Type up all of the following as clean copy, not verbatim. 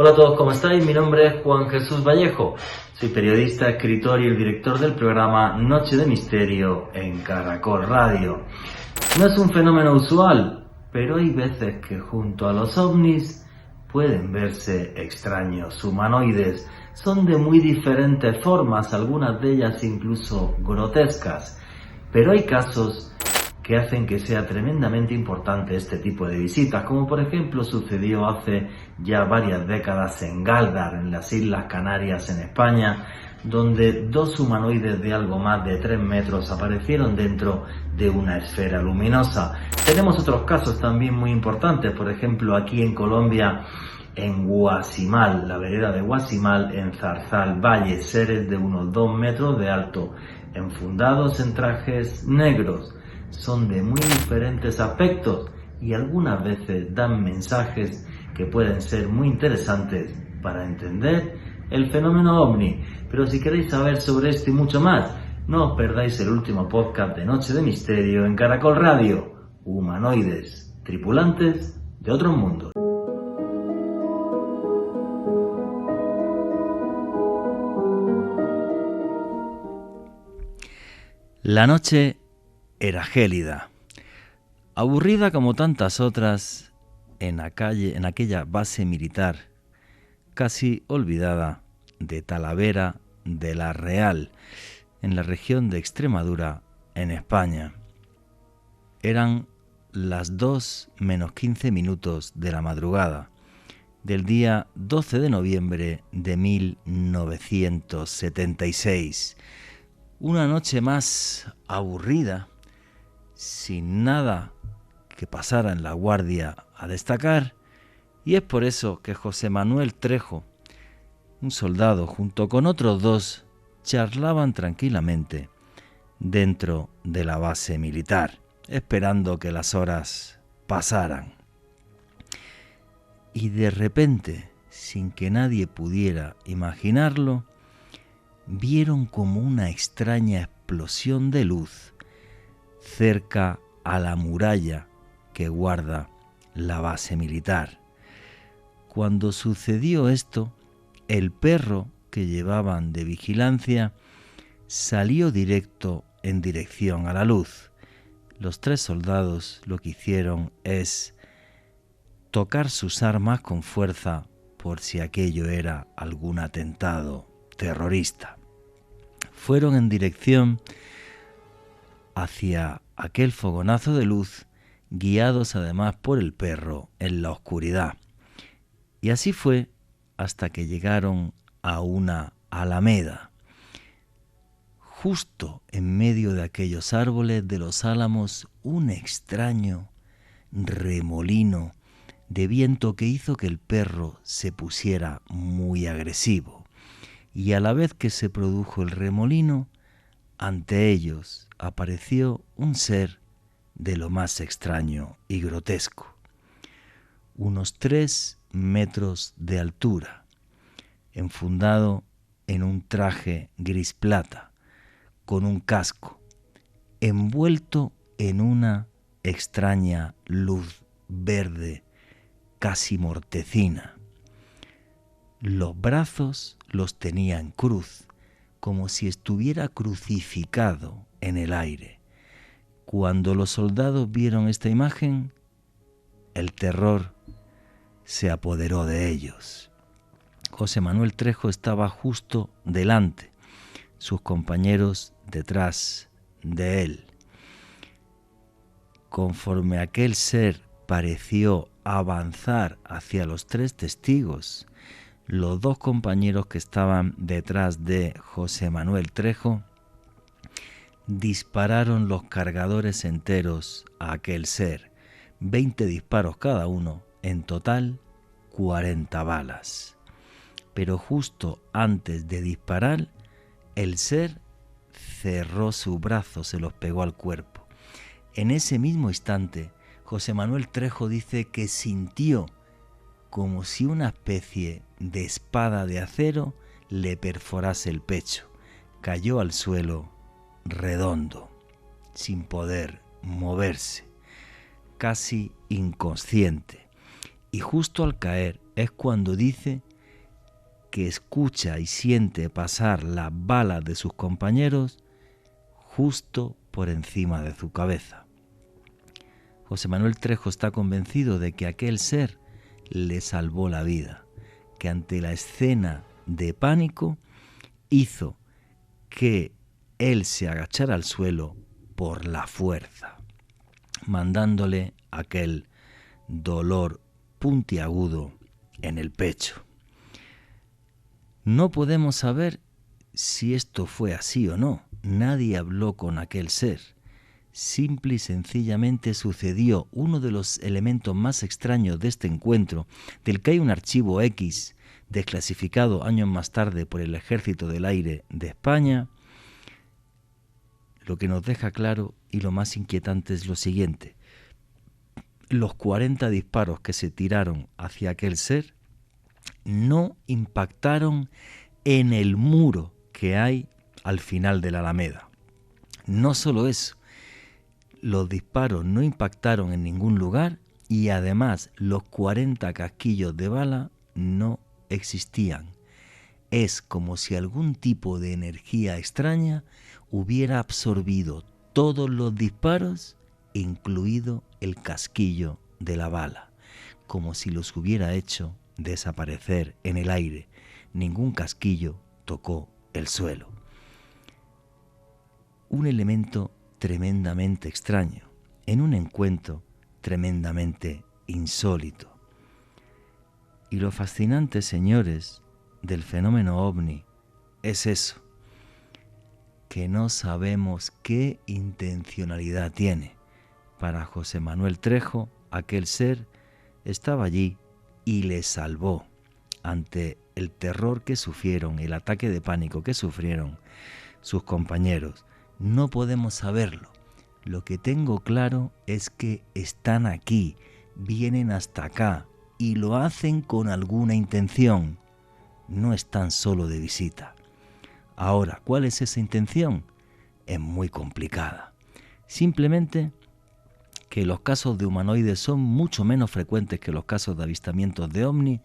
Hola a todos, ¿cómo estáis? Mi nombre es Juan Jesús Vallejo. Soy periodista, escritor y el director del programa Noche de Misterio en Caracol Radio. No es un fenómeno usual, pero hay veces que junto a los ovnis pueden verse extraños humanoides. Son de muy diferentes formas, algunas de ellas incluso grotescas. Pero hay casos que hacen que sea tremendamente importante este tipo de visitas, como por ejemplo sucedió hace ya varias décadas en Gáldar, en las Islas Canarias, en España, donde dos humanoides de algo más de 3 metros aparecieron dentro de una esfera luminosa. Tenemos otros casos también muy importantes, por ejemplo aquí en Colombia, en Guasimal, la vereda de Guasimal, en Zarzal Valle, seres de unos 2 metros de alto, enfundados en trajes negros. Son de muy diferentes aspectos y algunas veces dan mensajes que pueden ser muy interesantes para entender el fenómeno ovni. Pero si queréis saber sobre esto y mucho más, no os perdáis el último podcast de Noche de Misterio en Caracol Radio. Humanoides, tripulantes de otros mundos. La noche era gélida, aburrida como tantas otras en aquella base militar, casi olvidada de Talavera de la Real, en la región de Extremadura, en España. Eran las 2 menos 15 minutos de la madrugada del día 12 de noviembre de 1976. Una noche más aburrida, sin nada que pasara en la guardia a destacar, y es por eso que José Manuel Trejo, un soldado, junto con otros 2, charlaban tranquilamente dentro de la base militar, esperando que las horas pasaran. Y de repente, sin que nadie pudiera imaginarlo, vieron como una extraña explosión de luz cerca a la muralla que guarda la base militar. Cuando sucedió esto, el perro que llevaban de vigilancia salió directo en dirección a la luz. Los 3 soldados lo que hicieron es tocar sus armas con fuerza por si aquello era algún atentado terrorista. Fueron en dirección hacia aquel fogonazo de luz, guiados además por el perro en la oscuridad. Y así fue hasta que llegaron a una alameda. Justo en medio de aquellos árboles de los álamos, un extraño remolino de viento que hizo que el perro se pusiera muy agresivo. Y a la vez que se produjo el remolino, ante ellos apareció un ser de lo más extraño y grotesco. Unos 3 metros de altura, enfundado en un traje gris plata, con un casco, envuelto en una extraña luz verde, casi mortecina. Los brazos los tenía en cruz, como si estuviera crucificado en el aire. Cuando los soldados vieron esta imagen, el terror se apoderó de ellos. José Manuel Trejo estaba justo delante, sus compañeros detrás de él. Conforme aquel ser pareció avanzar hacia los 3 testigos, los 2 compañeros que estaban detrás de José Manuel Trejo dispararon los cargadores enteros a aquel ser, 20 disparos cada uno, en total 40 balas. Pero justo antes de disparar, el ser cerró su brazo, se los pegó al cuerpo. En ese mismo instante, José Manuel Trejo dice que sintió como si una especie de espada de acero le perforase el pecho. Cayó al suelo redondo, sin poder moverse, casi inconsciente. Y justo al caer es cuando dice que escucha y siente pasar las balas de sus compañeros justo por encima de su cabeza. José Manuel Trejo está convencido de que aquel ser le salvó la vida, que ante la escena de pánico hizo que él se agachara al suelo por la fuerza, mandándole aquel dolor puntiagudo en el pecho. No podemos saber si esto fue así o no. Nadie habló con aquel ser. Simple y sencillamente sucedió uno de los elementos más extraños de este encuentro, del que hay un archivo X desclasificado años más tarde por el Ejército del Aire de España. Lo que nos deja claro y lo más inquietante es lo siguiente: los 40 disparos que se tiraron hacia aquel ser no impactaron en el muro que hay al final de la Alameda. No solo eso, los disparos no impactaron en ningún lugar y además los 40 casquillos de bala no existían. Es como si algún tipo de energía extraña hubiera absorbido todos los disparos, incluido el casquillo de la bala, como si los hubiera hecho desaparecer en el aire. Ningún casquillo tocó el suelo. Un elemento tremendamente extraño, en un encuentro tremendamente insólito. Y lo fascinante, señores, del fenómeno ovni es eso, que no sabemos qué intencionalidad tiene. Para José Manuel Trejo, aquel ser estaba allí y le salvó ante el terror que sufrieron, el ataque de pánico que sufrieron sus compañeros. No podemos saberlo. Lo que tengo claro es que están aquí, vienen hasta acá y lo hacen con alguna intención. No están solo de visita. Ahora, ¿cuál es esa intención? Es muy complicada. Simplemente que los casos de humanoides son mucho menos frecuentes que los casos de avistamientos de ovni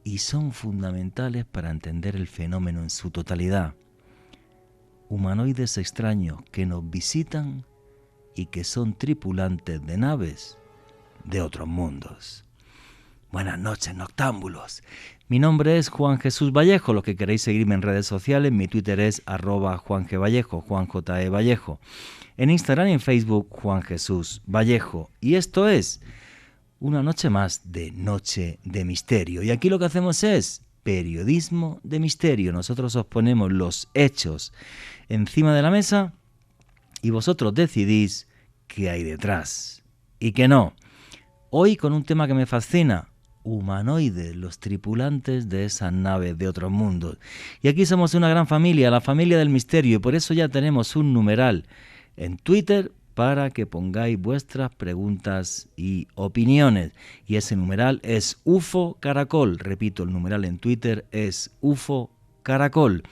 y son fundamentales para entender el fenómeno en su totalidad. Humanoides extraños que nos visitan y que son tripulantes de naves de otros mundos. Buenas noches, noctámbulos. Mi nombre es Juan Jesús Vallejo. Los que queréis seguirme en redes sociales, mi Twitter es @JuanGVallejo, Juan J.E. Vallejo. En Instagram y en Facebook, Juan Jesús Vallejo. Y esto es una noche más de Noche de Misterio. Y aquí lo que hacemos es periodismo de misterio. Nosotros os ponemos los hechos encima de la mesa y vosotros decidís qué hay detrás y qué no. Hoy con un tema que me fascina: humanoides, los tripulantes de esas naves de otros mundos. Y aquí somos una gran familia, la familia del misterio, y por eso ya tenemos un numeral en Twitter para que pongáis vuestras preguntas y opiniones. Y ese numeral es UFO Caracol. Repito, el numeral en Twitter es UFO Caracol.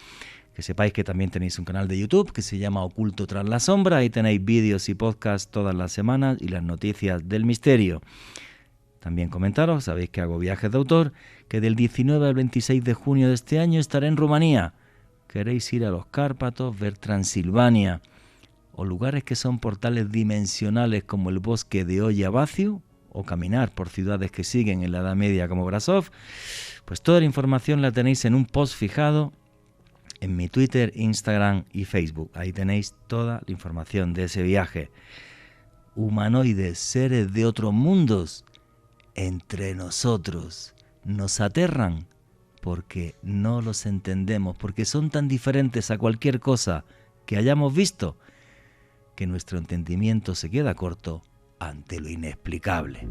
Que sepáis que también tenéis un canal de YouTube que se llama Oculto tras la sombra. Ahí tenéis vídeos y podcasts todas las semanas y las noticias del misterio. También comentaros, sabéis que hago viajes de autor, que del 19 al 26 de junio de este año estaré en Rumanía. ¿Queréis ir a los Cárpatos, ver Transilvania o lugares que son portales dimensionales como el bosque de Oia-Vaciu, o caminar por ciudades que siguen en la Edad Media como Brasov? Pues toda la información la tenéis en un post fijado en mi Twitter, Instagram y Facebook. Ahí tenéis toda la información de ese viaje. Humanoides, seres de otros mundos, entre nosotros, nos aterran porque no los entendemos, porque son tan diferentes a cualquier cosa que hayamos visto que nuestro entendimiento se queda corto ante lo inexplicable.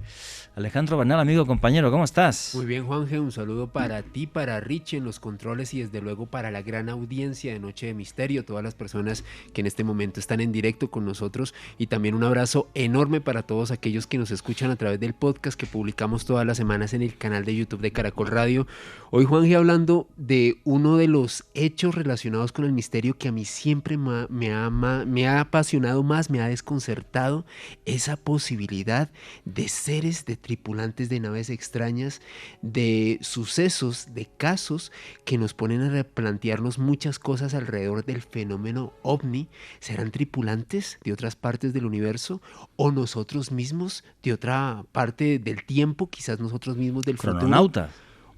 Alejandro Bernal, amigo, compañero, ¿cómo estás? Muy bien, Juanje, un saludo para ti, para Richie en los controles y desde luego para la gran audiencia de Noche de Misterio, todas las personas que en este momento están en directo con nosotros, y también un abrazo enorme para todos aquellos que nos escuchan a través del podcast que publicamos todas las semanas en el canal de YouTube de Caracol Radio. Hoy, Juanje, hablando de uno de los hechos relacionados con el misterio que a mí siempre me ha apasionado más, me ha desconcertado, esa posibilidad posibilidad de seres, de tripulantes de naves extrañas, de sucesos, de casos que nos ponen a replantearnos muchas cosas alrededor del fenómeno ovni. ¿Serán tripulantes de otras partes del universo o nosotros mismos de otra parte del tiempo, quizás nosotros mismos del futuro? Crononautas.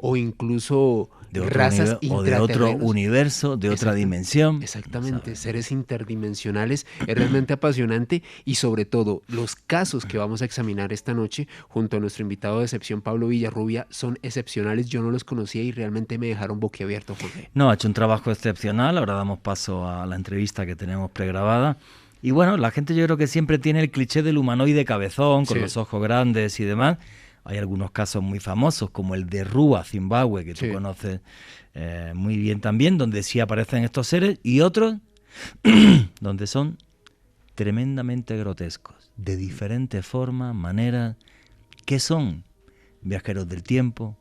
O incluso De otro razas o de otro intraterrenos. universo, de otra dimensión. Exactamente, ¿Sabes? seres interdimensionales. Es realmente apasionante y sobre todo los casos que vamos a examinar esta noche junto a nuestro invitado de excepción Pablo Villarrubia son excepcionales. Yo no los conocía y realmente me dejaron boquiabierto, Jorge. No, ha hecho un trabajo excepcional. Ahora damos paso a la entrevista que tenemos pregrabada. Y bueno, la gente yo creo que siempre tiene el cliché del humanoide cabezón, con Sí. los ojos grandes y demás. Hay algunos casos muy famosos, como el de Rua, Zimbabue, que tú Sí. conoces muy bien también, donde sí aparecen estos seres, y otros donde son tremendamente grotescos, de diferentes formas, maneras. ¿Qué son? Viajeros del tiempo,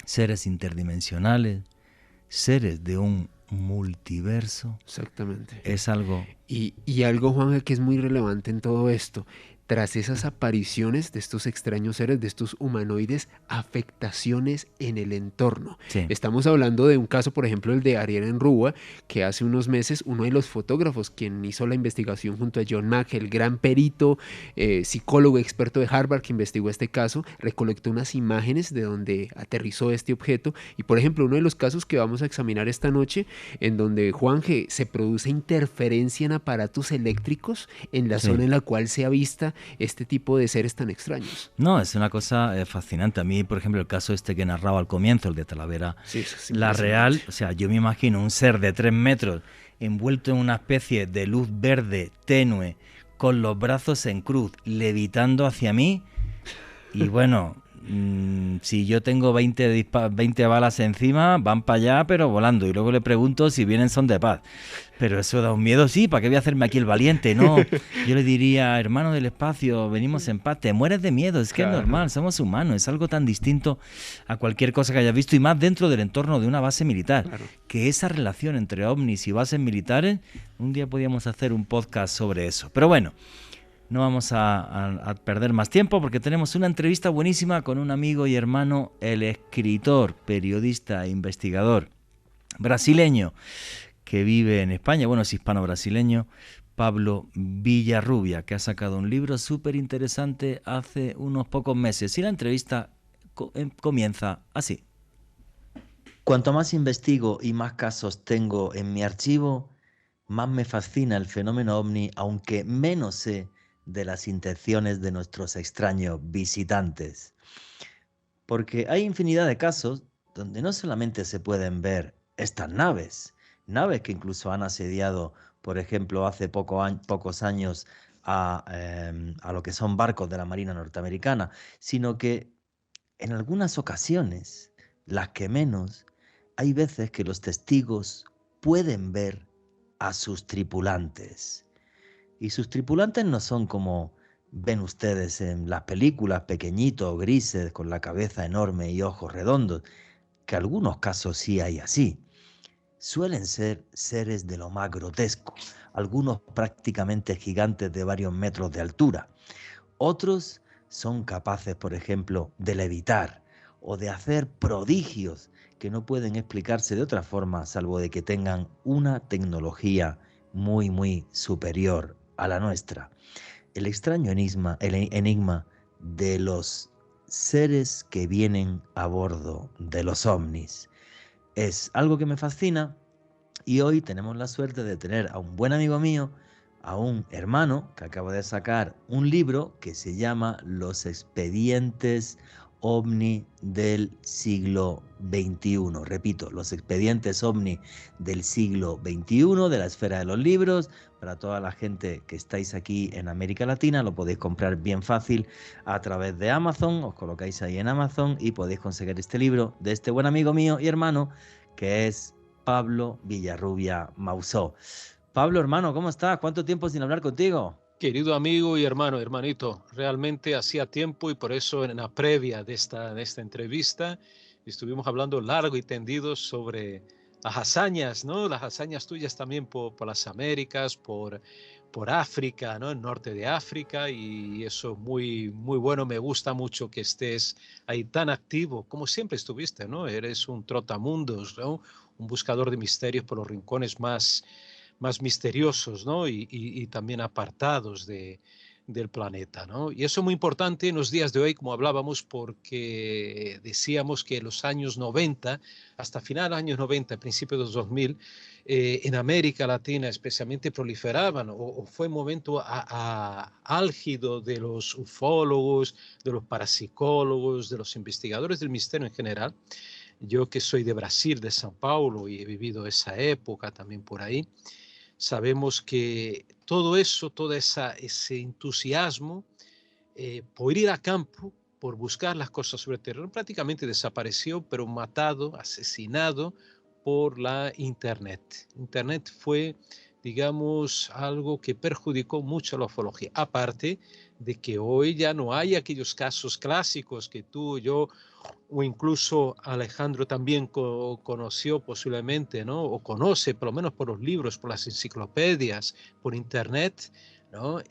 seres interdimensionales, seres de un multiverso. Exactamente. Es algo... Y algo, Juanja, que es muy relevante en todo esto. Tras esas apariciones de estos extraños seres, de estos humanoides, afectaciones en el entorno. Sí. Estamos hablando de un caso, por ejemplo, el de Ariel Enrúa, que hace unos meses uno de los fotógrafos, quien hizo la investigación junto a John Mack, el gran perito, psicólogo experto de Harvard que investigó este caso, recolectó unas imágenes de donde aterrizó este objeto. Y, por ejemplo, uno de los casos que vamos a examinar esta noche, en donde, Juanje, se produce interferencia en aparatos eléctricos en la Sí. zona en la cual se avista este tipo de seres tan extraños. No, es una cosa fascinante. A mí, por ejemplo, el caso este que narraba al comienzo, el de Talavera, Sí, eso es la impresionante. real, o sea, yo me imagino un ser de 3 metros envuelto en una especie de luz verde tenue, con los brazos en cruz, levitando hacia mí. Y bueno, si yo tengo 20 balas encima, van para allá, pero volando. Y luego le pregunto si vienen son de paz. Pero eso da un miedo, sí, ¿para qué voy a hacerme aquí el valiente? No, yo le diría, hermano del espacio, venimos en paz, te mueres de miedo, es que Claro. es normal, somos humanos, es algo tan distinto a cualquier cosa que hayas visto y más dentro del entorno de una base militar. Claro. Que esa relación entre ovnis y bases militares, un día podíamos hacer un podcast sobre eso. Pero bueno, no vamos a perder más tiempo porque tenemos una entrevista buenísima con un amigo y hermano, el escritor, periodista e investigador brasileño que vive en España, bueno, es hispano-brasileño, Pablo Villarrubia, que ha sacado un libro súper interesante hace unos pocos meses. Y la entrevista comienza así. Cuanto más investigo y más casos tengo en mi archivo, más me fascina el fenómeno ovni, aunque menos sé de las intenciones de nuestros extraños visitantes. Porque hay infinidad de casos donde no solamente se pueden ver estas naves que incluso han asediado, por ejemplo, hace pocos años a lo que son barcos de la Marina norteamericana, sino que en algunas ocasiones, las que menos, hay veces que los testigos pueden ver a sus tripulantes. Y sus tripulantes no son como ven ustedes en las películas, pequeñitos, grises, con la cabeza enorme y ojos redondos, que algunos casos sí hay así. Suelen ser seres de lo más grotesco, algunos prácticamente gigantes de varios metros de altura. Otros son capaces, por ejemplo, de levitar o de hacer prodigios que no pueden explicarse de otra forma salvo de que tengan una tecnología muy, muy superior a la nuestra. El extraño enigma de los seres que vienen a bordo de los ovnis es algo que me fascina y hoy tenemos la suerte de tener a un buen amigo mío, a un hermano que acaba de sacar un libro que se llama Los expedientes ovni del siglo XXI. Repito, los expedientes ovni del siglo XXI, de la esfera de los libros. Para toda la gente que estáis aquí en América Latina, lo podéis comprar bien fácil a través de Amazon. Os colocáis ahí en Amazon y podéis conseguir este libro de este buen amigo mío y hermano, que es Pablo Villarrubia Mausó. Pablo, hermano, ¿cómo estás? ¿Cuánto tiempo sin hablar contigo? Querido amigo y hermano, hermanito, realmente hacía tiempo y por eso en la previa de esta entrevista estuvimos hablando largo y tendido sobre las hazañas, ¿no? Las hazañas tuyas también por las Américas, por por África, ¿no? El norte de África, y eso es muy, muy bueno. Me gusta mucho que estés ahí tan activo, como siempre estuviste, ¿no? Eres un trotamundos, ¿no? Un buscador de misterios por los rincones más misteriosos, ¿no? Y también apartados del planeta, ¿no? Y eso es muy importante en los días de hoy, como hablábamos, porque decíamos que en los años 90, hasta final de los años 90, principios de los 2000, en América Latina especialmente proliferaban, o fue un momento álgido de los ufólogos, de los parapsicólogos, de los investigadores del misterio en general. Yo que soy de Brasil, de São Paulo, y he vivido esa época también por ahí, sabemos que todo eso, ese entusiasmo por ir a campo, por buscar las cosas sobre el terreno, prácticamente desapareció, pero matado, asesinado por la Internet. Internet fue, digamos, algo que perjudicó mucho a la ufología. Aparte de que hoy ya no hay aquellos casos clásicos que tú, yo o incluso Alejandro también conoció posiblemente, ¿no? O conoce, por lo menos por los libros, por las enciclopedias, por internet, ¿no?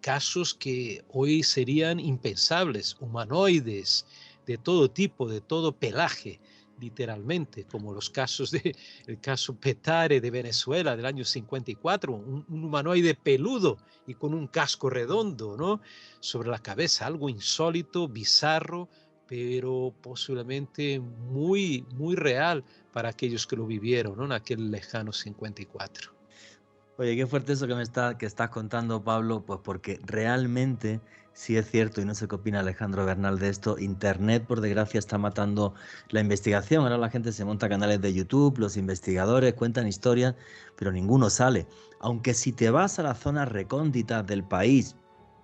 Casos que hoy serían impensables, humanoides de todo tipo, de todo pelaje, literalmente, como los casos el caso Petare de Venezuela del año 54, un humanoide peludo y con un casco redondo, ¿no? Sobre la cabeza, algo insólito, bizarro, pero posiblemente muy, muy real para aquellos que lo vivieron, ¿no? En aquel lejano 54. Oye, qué fuerte eso que estás contando, Pablo, pues porque realmente sí es cierto, y no sé qué opina Alejandro Bernal de esto, Internet, por desgracia, está matando la investigación. Ahora la gente se monta canales de YouTube, los investigadores cuentan historias, pero ninguno sale. Aunque si te vas a las zonas recónditas del país,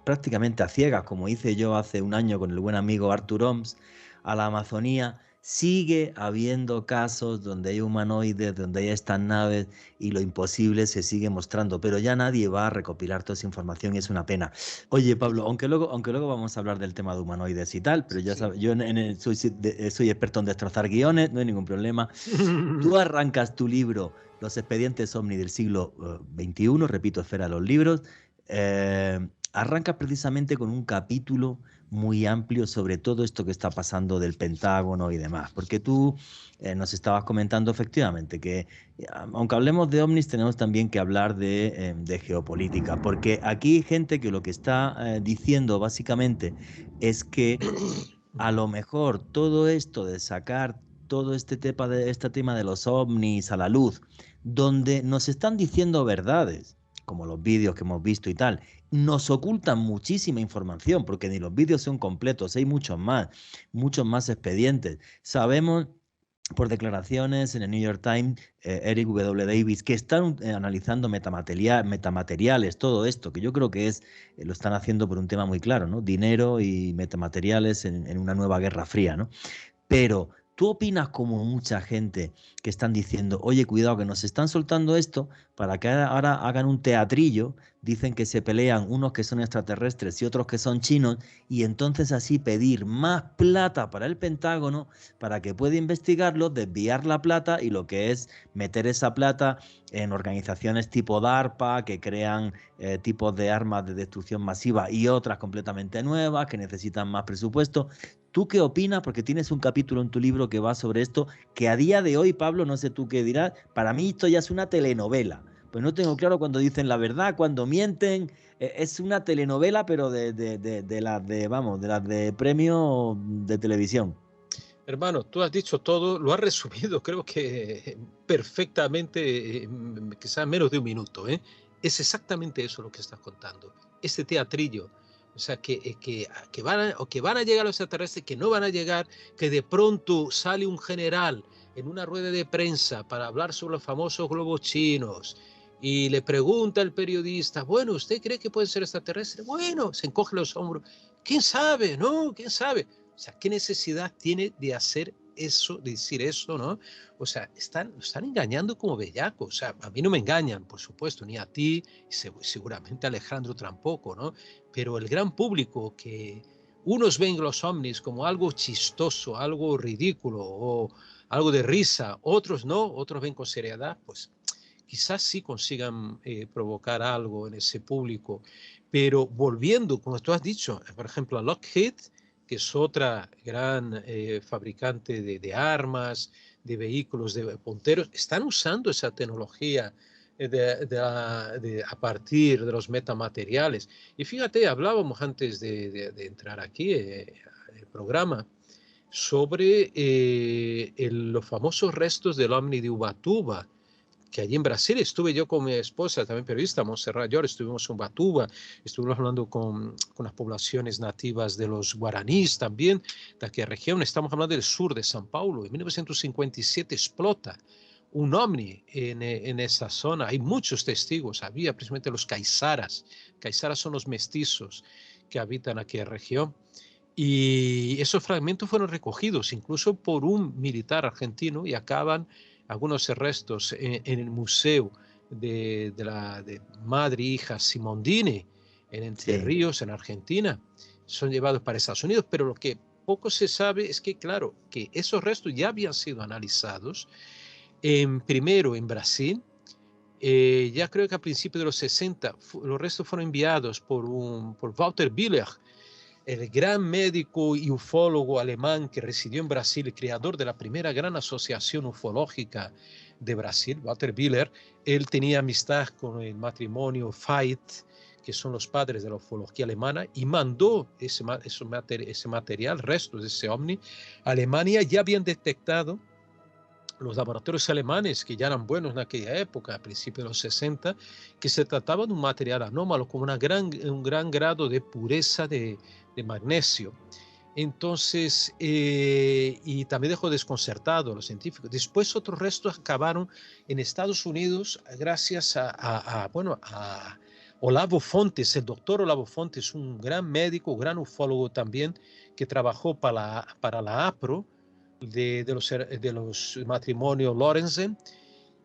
prácticamente a ciegas, como hice yo hace un año con el buen amigo Artur Oms, a la Amazonía, sigue habiendo casos donde hay humanoides, donde hay estas naves y lo imposible se sigue mostrando, pero ya nadie va a recopilar toda esa información y es una pena. Oye, Pablo, aunque luego vamos a hablar del tema de humanoides y tal, pero ya Sí. sabes, yo soy experto en destrozar guiones, no hay ningún problema. Tú arrancas tu libro, Los expedientes OVNI del siglo XXI, repito, esfera de los libros, arrancas precisamente con un capítulo muy amplio sobre todo esto que está pasando del Pentágono y demás, porque tú nos estabas comentando efectivamente que aunque hablemos de ovnis tenemos también que hablar de geopolítica, porque aquí hay gente que lo que está diciendo básicamente es que a lo mejor todo esto de sacar todo este tema de los ovnis a la luz, donde nos están diciendo verdades, como los vídeos que hemos visto y tal, nos ocultan muchísima información, porque ni los vídeos son completos, hay muchos más expedientes. Sabemos por declaraciones en el New York Times, Eric W. Davis, que están analizando metamateriales, todo esto, que yo creo que lo están haciendo por un tema muy claro, ¿no? Dinero y metamateriales en una nueva guerra fría, ¿no? Pero tú opinas como mucha gente que están diciendo, oye, cuidado, que nos están soltando esto para que ahora hagan un teatrillo, dicen que se pelean unos que son extraterrestres y otros que son chinos, y entonces así pedir más plata para el Pentágono para que pueda investigarlo, desviar la plata y lo que es meter esa plata en organizaciones tipo DARPA que crean tipos de armas de destrucción masiva y otras completamente nuevas que necesitan más presupuesto. ¿Tú qué opinas? Porque tienes un capítulo en tu libro que va sobre esto, que a día de hoy, Pablo, no sé tú qué dirás, para mí esto ya es una telenovela. Pues no tengo claro cuando dicen la verdad, cuando mienten. Es una telenovela, pero de las de premio de televisión. Hermano, tú has dicho todo, lo has resumido, creo que perfectamente, quizás menos de un minuto, ¿eh? Es exactamente eso lo que estás contando. Este teatrillo, o sea, que van a llegar los extraterrestres, que no van a llegar, que de pronto sale un general en una rueda de prensa para hablar sobre los famosos globos chinos y le pregunta al periodista, bueno, ¿usted cree que puede ser extraterrestre? Bueno, se encoge los hombros. ¿Quién sabe? ¿No? ¿Quién sabe? O sea, ¿qué necesidad tiene de hacer eso, de decir eso, no? O sea, están engañando como bellacos. O sea, a mí no me engañan, por supuesto, ni a ti, y seguramente a Alejandro tampoco, ¿no? Pero el gran público que unos ven los ovnis como algo chistoso, algo ridículo o algo de risa, otros no, otros ven con seriedad, pues quizás sí consigan provocar algo en ese público. Pero volviendo, como tú has dicho, por ejemplo, a Lockheed, que es otra gran fabricante de armas, de vehículos, de punteros, están usando esa tecnología a partir de los metamateriales. Y fíjate, hablábamos antes de entrar aquí, el programa, sobre los famosos restos del Omni de Ubatuba, que allí en Brasil estuve yo con mi esposa, también periodista, Montserrat Llor, estuvimos en Ubatuba, estuvimos hablando con las poblaciones nativas de los guaraníes también, de aquella región. Estamos hablando del sur de São Paulo. En 1957 explota un ovni en esa zona. Hay muchos testigos, había precisamente los caizaras. Caizaras son los mestizos que habitan aquella región. Y esos fragmentos fueron recogidos incluso por un militar argentino y acaban algunos restos en el museo de madre e hija Simondini en Entre Ríos, en Argentina. Son llevados para Estados Unidos, pero lo que poco se sabe es que, claro, que esos restos ya habían sido analizados primero en Brasil. Ya creo que a principios de los 60 los restos fueron enviados por Walter Biller, el gran médico y ufólogo alemán que residió en Brasil, el creador de la primera gran asociación ufológica de Brasil, Walter Biller. Él tenía amistad con el matrimonio Veit, que son los padres de la ufología alemana, y mandó ese material, restos de ese ovni. Alemania ya habían detectado, los laboratorios alemanes, que ya eran buenos en aquella época, a principios de los 60, que se trataba de un material anómalo con un gran grado de pureza de magnesio. Entonces, y también dejó desconcertado a los científicos. Después otros restos acabaron en Estados Unidos gracias a Olavo Fontes, el doctor Olavo Fontes, un gran médico, gran ufólogo también, que trabajó para la APRO, de los matrimonios Lorenzen,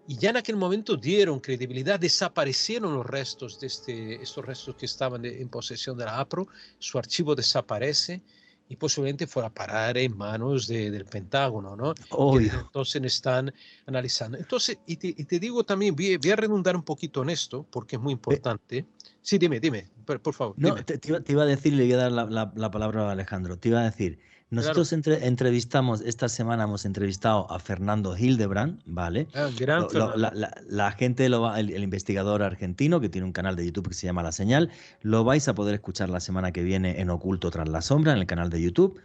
y ya en aquel momento dieron credibilidad. Desaparecieron los restos estos restos que estaban en posesión de la APRO, su archivo desaparece y posiblemente fuera a parar en manos del Pentágono, ¿no? Entonces están analizando. Entonces, y te digo también, voy a redundar un poquito en esto, porque es muy importante. Sí, dime, por favor. No, dime. te iba a decir, le voy a dar la palabra a Alejandro. Te iba a decir, nosotros Claro. entrevistamos, esta semana hemos entrevistado a Fernando Hildebrand, ¿vale? Gran Fernando. La gente, el investigador argentino que tiene un canal de YouTube que se llama La Señal, lo vais a poder escuchar la semana que viene en Oculto tras la sombra, en el canal de YouTube.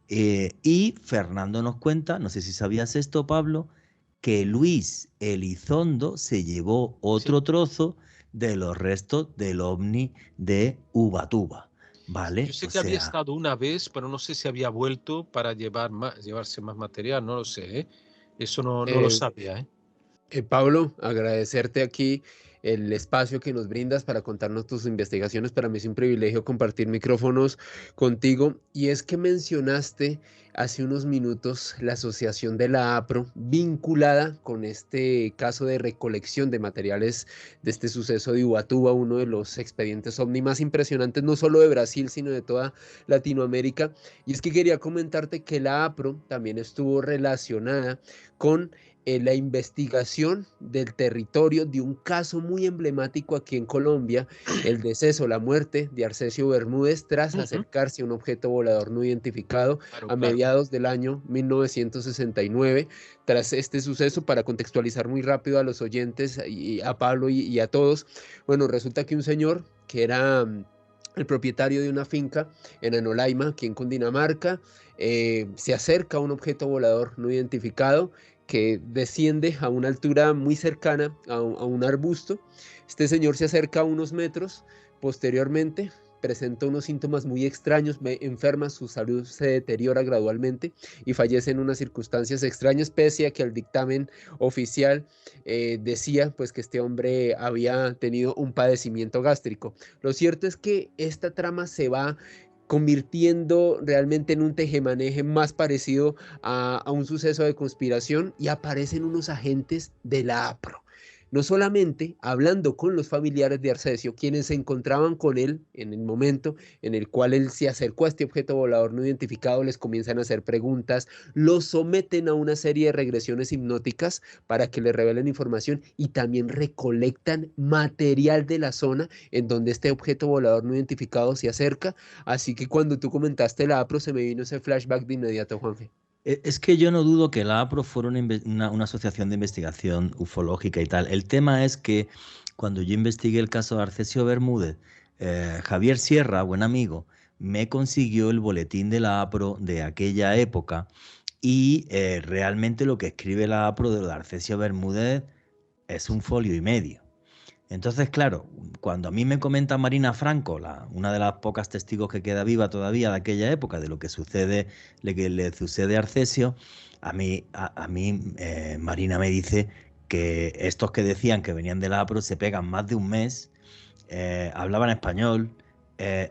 Y Fernando nos cuenta, no sé si sabías esto, Pablo, que Luis Elizondo se llevó otro trozo de los restos del ovni de Ubatuba, ¿vale? Yo sé que había estado una vez, pero no sé si había vuelto para llevarse más material, no lo sé, ¿eh? Eso no lo Eh, sabía, ¿eh? Pablo, agradecerte aquí el espacio que nos brindas para contarnos tus investigaciones. Para mí es un privilegio compartir micrófonos contigo. Y es que mencionaste hace unos minutos la asociación de la APRO vinculada con este caso de recolección de materiales de este suceso de Ubatuba, uno de los expedientes OVNI más impresionantes, no solo de Brasil, sino de toda Latinoamérica. Y es que quería comentarte que la APRO también estuvo relacionada con la investigación del territorio de un caso muy emblemático aquí en Colombia, el deceso, la muerte de Arcesio Bermúdez tras acercarse a un objeto volador no identificado a mediados del año 1969. Tras este suceso, para contextualizar muy rápido a los oyentes, y a Pablo y a todos, bueno, resulta que un señor que era el propietario de una finca en Anolaima, aquí en Cundinamarca, se acerca a un objeto volador no identificado que desciende a una altura muy cercana a un arbusto. Este señor se acerca a unos metros, posteriormente presenta unos síntomas muy extraños, enferma, su salud se deteriora gradualmente y fallece en unas circunstancias extrañas, pese a que el dictamen oficial decía pues que este hombre había tenido un padecimiento gástrico. Lo cierto es que esta trama se va convirtiendo realmente en un tejemaneje más parecido a un suceso de conspiración, y aparecen unos agentes de la APRO. no solamente hablando con los familiares de Arcesio, quienes se encontraban con él en el momento en el cual él se acercó a este objeto volador no identificado, les comienzan a hacer preguntas, los someten a una serie de regresiones hipnóticas para que le revelen información y también recolectan material de la zona en donde este objeto volador no identificado se acerca. Así que cuando tú comentaste la APRO se me vino ese flashback de inmediato, Juanje. Es que yo no dudo que la APRO fuera una asociación de investigación ufológica y tal. El tema es que cuando yo investigué el caso de Arcesio Bermúdez, Javier Sierra, buen amigo, me consiguió el boletín de la APRO de aquella época y realmente lo que escribe la APRO de lo de Arcesio Bermúdez es un folio y medio. Entonces, claro, cuando a mí me comenta Marina Franco, una de las pocas testigos que queda viva todavía de aquella época, de lo que sucede, que le sucede a Arcesio, a mí Marina me dice que estos que decían que venían de la APRO se pegan más de un mes, hablaban español,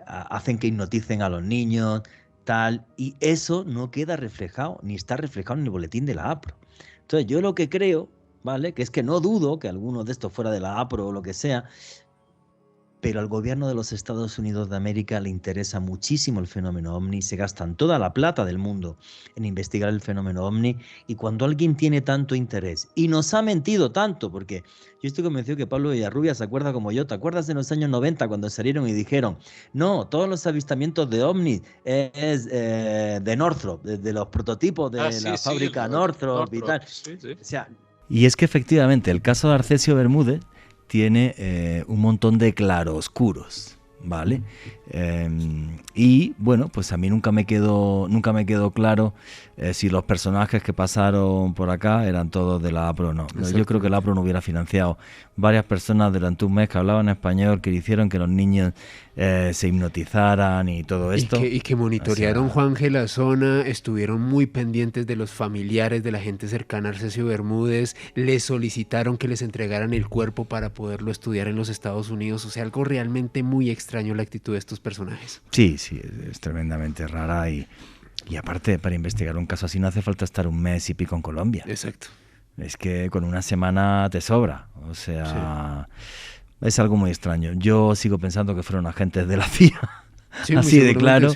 hacen que hipnoticen a los niños, tal, y eso no queda reflejado, ni está reflejado en el boletín de la APRO. Entonces, yo lo que creo, ¿vale? Que es que no dudo que alguno de estos fuera de la APRO o lo que sea, pero al gobierno de los Estados Unidos de América le interesa muchísimo el fenómeno ovni, se gastan toda la plata del mundo en investigar el fenómeno ovni, y cuando alguien tiene tanto interés y nos ha mentido tanto, porque yo estoy convencido que Pablo Villarrubia se acuerda como yo, ¿te acuerdas de los años 90 cuando salieron y dijeron, no, todos los avistamientos de ovni es de Northrop, de los prototipos de la fábrica Northrop y tal? Sí, sí. O sea, y es que efectivamente el caso de Arcesio Bermúdez tiene un montón de claroscuros, ¿vale? Y bueno, pues a mí nunca me quedó claro si los personajes que pasaron por acá eran todos de la APRO o no. Yo creo que la APRO no hubiera financiado varias personas durante un mes que hablaban español, que hicieron que los niños se hipnotizaran y todo esto. Y que monitorearon, Juanje, la zona, estuvieron muy pendientes de los familiares de la gente cercana a Arcesio Bermúdez, les solicitaron que les entregaran el cuerpo para poderlo estudiar en los Estados Unidos. O sea, algo realmente muy extraño la actitud de estos personajes. Sí, es tremendamente rara y aparte, para investigar un caso así no hace falta estar un mes y pico en Colombia. Exacto. Es que con una semana te sobra. O sea, es algo muy extraño. Yo sigo pensando que fueron agentes de la CIA. Sí, así de claro,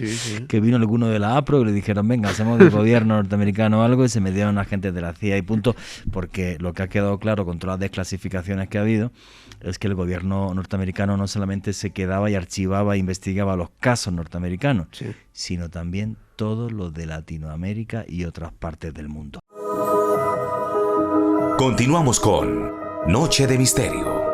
que vino alguno de la APRO y le dijeron, venga, hacemos del gobierno norteamericano o algo, y se metieron agentes de la CIA y punto, porque lo que ha quedado claro con todas las desclasificaciones que ha habido es que el gobierno norteamericano no solamente se quedaba y archivaba e investigaba los casos norteamericanos, sino también todos los de Latinoamérica y otras partes del mundo. Continuamos con Noche de Misterio.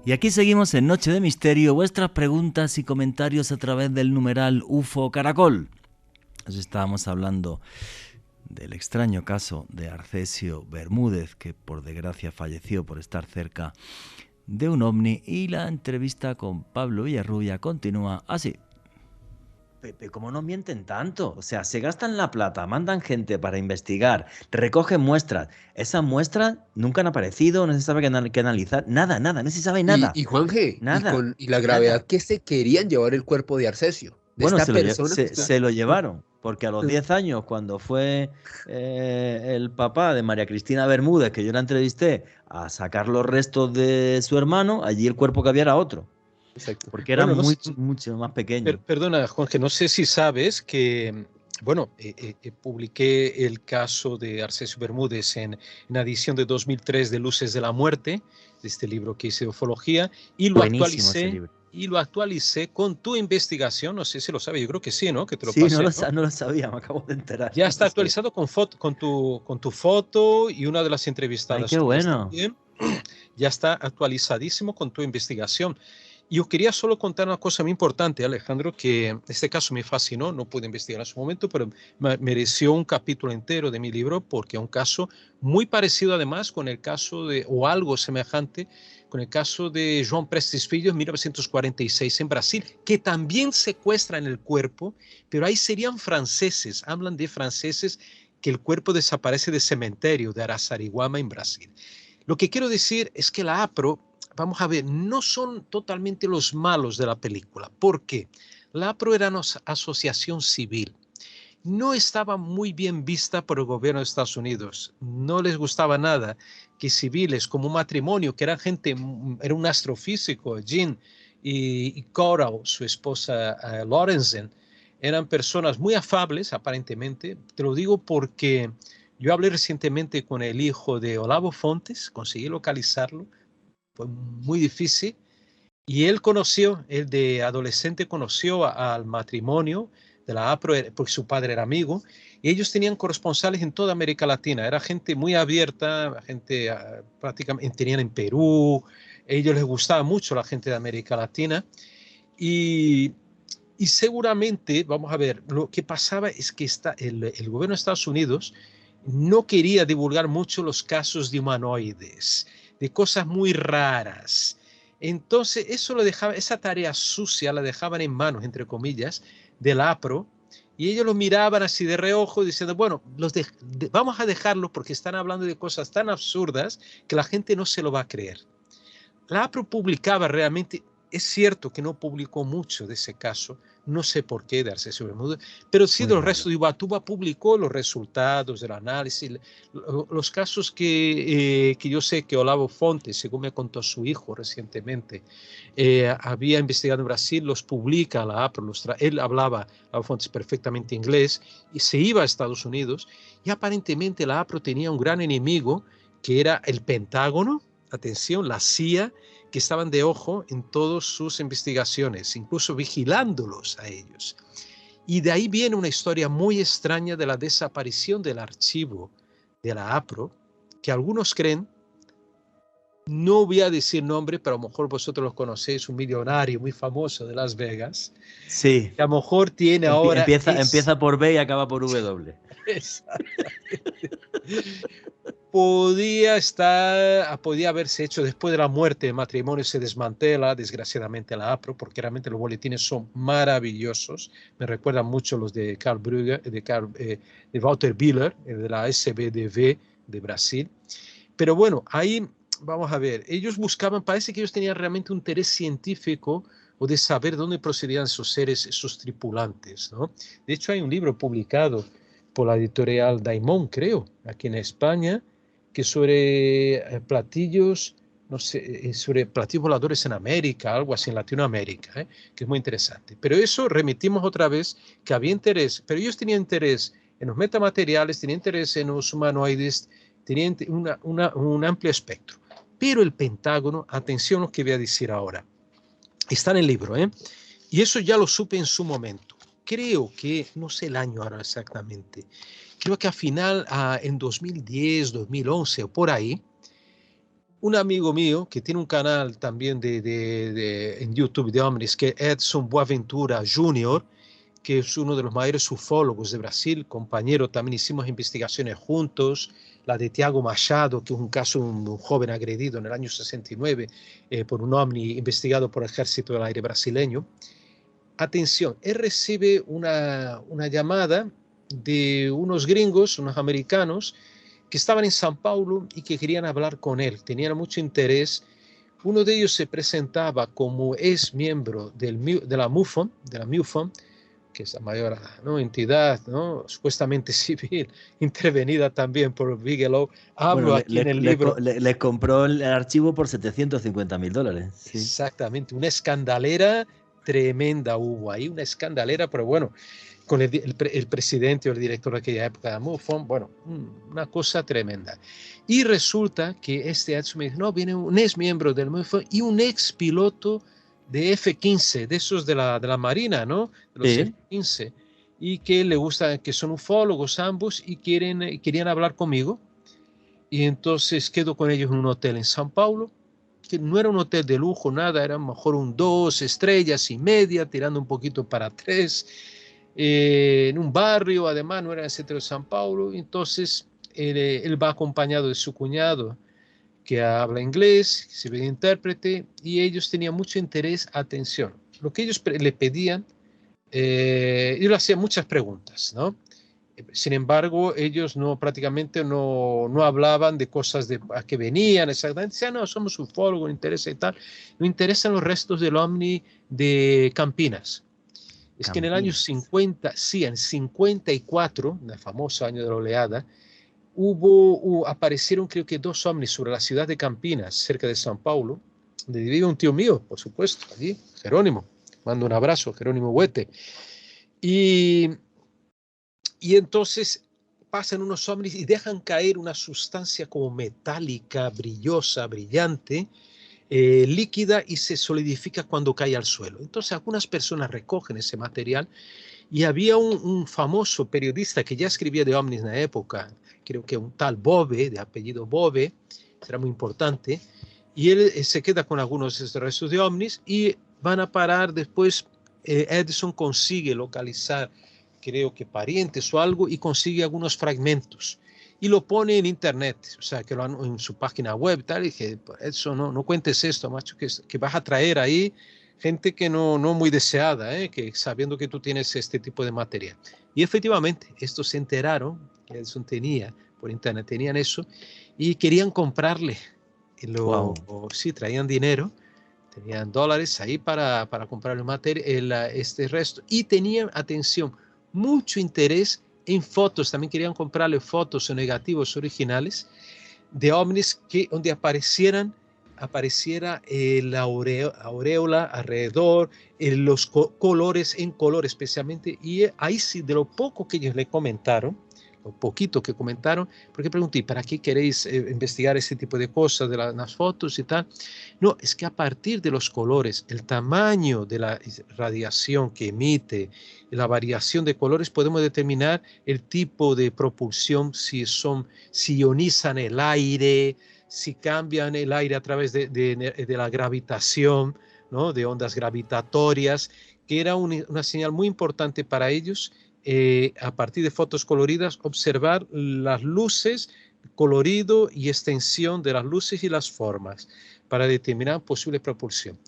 Y aquí seguimos en Noche de Misterio, vuestras preguntas y comentarios a través del numeral UFO Caracol. Nos estábamos hablando del extraño caso de Arcesio Bermúdez, que por desgracia falleció por estar cerca de un ovni, y la entrevista con Pablo Villarrubia continúa así. Pepe, ¿cómo no mienten tanto? O sea, se gastan la plata, mandan gente para investigar, recogen muestras. Esas muestras nunca han aparecido, no se sabe qué analizar, nada, no se sabe nada. Y Juanje, nada, y la gravedad que se querían llevar el cuerpo de Arcesio. Bueno, se lo llevaron, porque a los 10 años, cuando fue el papá de María Cristina Bermúdez, que yo la entrevisté, a sacar los restos de su hermano, allí el cuerpo que había era otro. Exacto. Porque era mucho más pequeño. Perdona, Juan, que no sé si sabes que, bueno, publiqué el caso de Arcesio Bermúdez en la edición de 2003 de Luces de la Muerte, de este libro que hice de ufología, y lo actualicé con tu investigación. No sé si lo sabes, yo creo que sí, ¿no? Que te lo pasé, no lo sabía, me acabo de enterar. Ya está actualizado con tu foto y una de las entrevistadas. Ay, qué bueno. También. Ya está actualizadísimo con tu investigación. Yo quería solo contar una cosa muy importante, Alejandro, que este caso me fascinó, no pude investigar en su momento, pero mereció un capítulo entero de mi libro porque es un caso muy parecido además con el caso o algo semejante con el caso de João Prestes Filho en 1946 en Brasil, que también secuestran el cuerpo, pero ahí serían franceses, hablan de franceses que el cuerpo desaparece del cementerio de Araçariguama en Brasil. Lo que quiero decir es que la APRO, vamos a ver, no son totalmente los malos de la película. ¿Por qué? La APRO era una asociación civil. no estaba muy bien vista por el gobierno de Estados Unidos. No les gustaba nada que civiles como un matrimonio, que eran gente, era un astrofísico, Jean y Coral, su esposa Lorenzen, eran personas muy afables, aparentemente. Te lo digo porque yo hablé recientemente con el hijo de Olavo Fontes, conseguí localizarlo, fue muy difícil, y él de adolescente conoció al matrimonio de la APRO, porque su padre era amigo, y ellos tenían corresponsales en toda América Latina. Era gente muy abierta, gente prácticamente tenían en Perú, a ellos les gustaba mucho la gente de América Latina, y seguramente, vamos a ver, lo que pasaba es que el gobierno de Estados Unidos no quería divulgar mucho los casos de humanoides, de cosas muy raras. Entonces, esa tarea sucia la dejaban en manos, entre comillas, del APRO, y ellos lo miraban así de reojo diciendo, bueno, vamos a dejarlo porque están hablando de cosas tan absurdas que la gente no se lo va a creer. La APRO publicaba realmente. Es cierto que no publicó mucho de ese caso, no sé por qué darse sobre el mundo, pero sí de los restos. Ubatuba publicó los resultados del análisis, los casos que yo sé que Olavo Fontes, según me contó su hijo recientemente, había investigado en Brasil, los publica la APRO. Él hablaba, Olavo Fontes, perfectamente inglés y se iba a Estados Unidos, y aparentemente la APRO tenía un gran enemigo que era el Pentágono, atención, la CIA, que estaban de ojo en todas sus investigaciones, incluso vigilándolos a ellos. Y de ahí viene una historia muy extraña de la desaparición del archivo de la APRO, que algunos creen, no voy a decir nombre, pero a lo mejor vosotros los conocéis, un millonario muy famoso de Las Vegas, Sí. que a lo mejor tiene ahora... Empieza por B y acaba por W. Exactamente. Podía haberse hecho después de la muerte. El matrimonio se desmantela, desgraciadamente, la APRO, porque realmente los boletines son maravillosos. Me recuerdan mucho los de Carl Brugger, de Walter Biller, de la SBDV de Brasil. Pero bueno, ahí vamos a ver. Ellos buscaban, parece que ellos tenían realmente un interés científico o de saber dónde procedían esos seres, esos tripulantes, ¿no? De hecho, hay un libro publicado por la editorial Daimon, creo, aquí en España, que sobre platillos, no sé, sobre platillos voladores en América, algo así en Latinoamérica, que es muy interesante. Pero eso remitimos otra vez que había interés, pero ellos tenían interés en los metamateriales, tenían interés en los humanoides, tenían un amplio espectro. Pero el Pentágono, atención a lo que voy a decir ahora, está en el libro, y eso ya lo supe en su momento. Creo que, no sé el año ahora exactamente, creo que en 2010, 2011 o por ahí, un amigo mío que tiene un canal también en YouTube de ovnis, que es Edson Boaventura Jr., que es uno de los mayores ufólogos de Brasil, compañero, también hicimos investigaciones juntos, la de Tiago Machado, que es un caso de un joven agredido en el año 69 por un ovni investigado por el Ejército del Aire brasileño. Atención, él recibe una llamada de unos gringos, unos americanos, que estaban en São Paulo y que querían hablar con él, tenían mucho interés. Uno de ellos se presentaba como ex miembro de la MUFON, que es la mayor entidad, supuestamente civil, intervenida también por Bigelow. Hablo aquí en el libro. Le compró el archivo por $750,000. Sí. Exactamente, una escandalera tremenda hubo ahí, una escandalera, pero bueno, con el presidente o el director de aquella época de MUFON, bueno, una cosa tremenda. Y resulta que Edson me dijo, no, viene un ex miembro del MUFON y un ex piloto de F-15, de esos de la Marina, ¿no? De los F-15, y que le gusta, que son ufólogos ambos y querían hablar conmigo. Y entonces quedo con ellos en un hotel en São Paulo, que no era un hotel de lujo, nada, era mejor un 2 estrellas y media, tirando un poquito para 3, en un barrio, además no era en el centro de São Paulo. Entonces él va acompañado de su cuñado, que habla inglés, que se ve intérprete, y ellos tenían mucho interés, atención, lo que ellos le pedían, yo le hacía muchas preguntas, ¿no? Sin embargo, ellos prácticamente no hablaban de cosas a que venían exactamente. Decían, no, somos ufólogos, nos interesa y tal. Nos interesan los restos del ovni de Campinas. Es que en el año 50, sí, en 54, el famoso año de la oleada, aparecieron creo que 2 ovnis sobre la ciudad de Campinas, cerca de São Paulo, donde vive un tío mío, por supuesto, allí, Jerónimo. Mando un abrazo, Jerónimo Huete. Y entonces pasan unos ovnis y dejan caer una sustancia como metálica, brillosa, brillante, líquida, y se solidifica cuando cae al suelo. Entonces algunas personas recogen ese material, y había un famoso periodista que ya escribía de ovnis en la época, creo que un tal Bove, de apellido Bove, será muy importante, y él se queda con algunos de estos restos de ovnis, y van a parar después. Edison consigue localizar, creo que parientes o algo, y consigue algunos fragmentos y lo pone en internet, o sea, que en su página web, tal, y dije, Edison, no cuentes esto, macho, que vas a traer ahí gente que no muy deseada, que sabiendo que tú tienes este tipo de material. Y efectivamente, estos se enteraron que Edison tenía, por internet tenían eso, y querían comprarle. Sí, traían dinero, tenían dólares ahí para comprar este resto, y tenían, atención, mucho interés en fotos. También querían comprarle fotos o negativos originales de ovnis donde apareciera la aureola alrededor, los colores, en color especialmente. Y ahí sí, de lo poco que ellos le comentaron, lo poquito que comentaron, porque pregunté, ¿para qué queréis investigar ese tipo de cosas de las fotos y tal? No, es que a partir de los colores, el tamaño de la radiación que emite, la variación de colores, podemos determinar el tipo de propulsión, si ionizan el aire, si cambian el aire a través de la gravitación, ¿no? De ondas gravitatorias, que era una señal muy importante para ellos. A partir de fotos coloridas, observar las luces, colorido y extensión de las luces y las formas para determinar posible propulsión.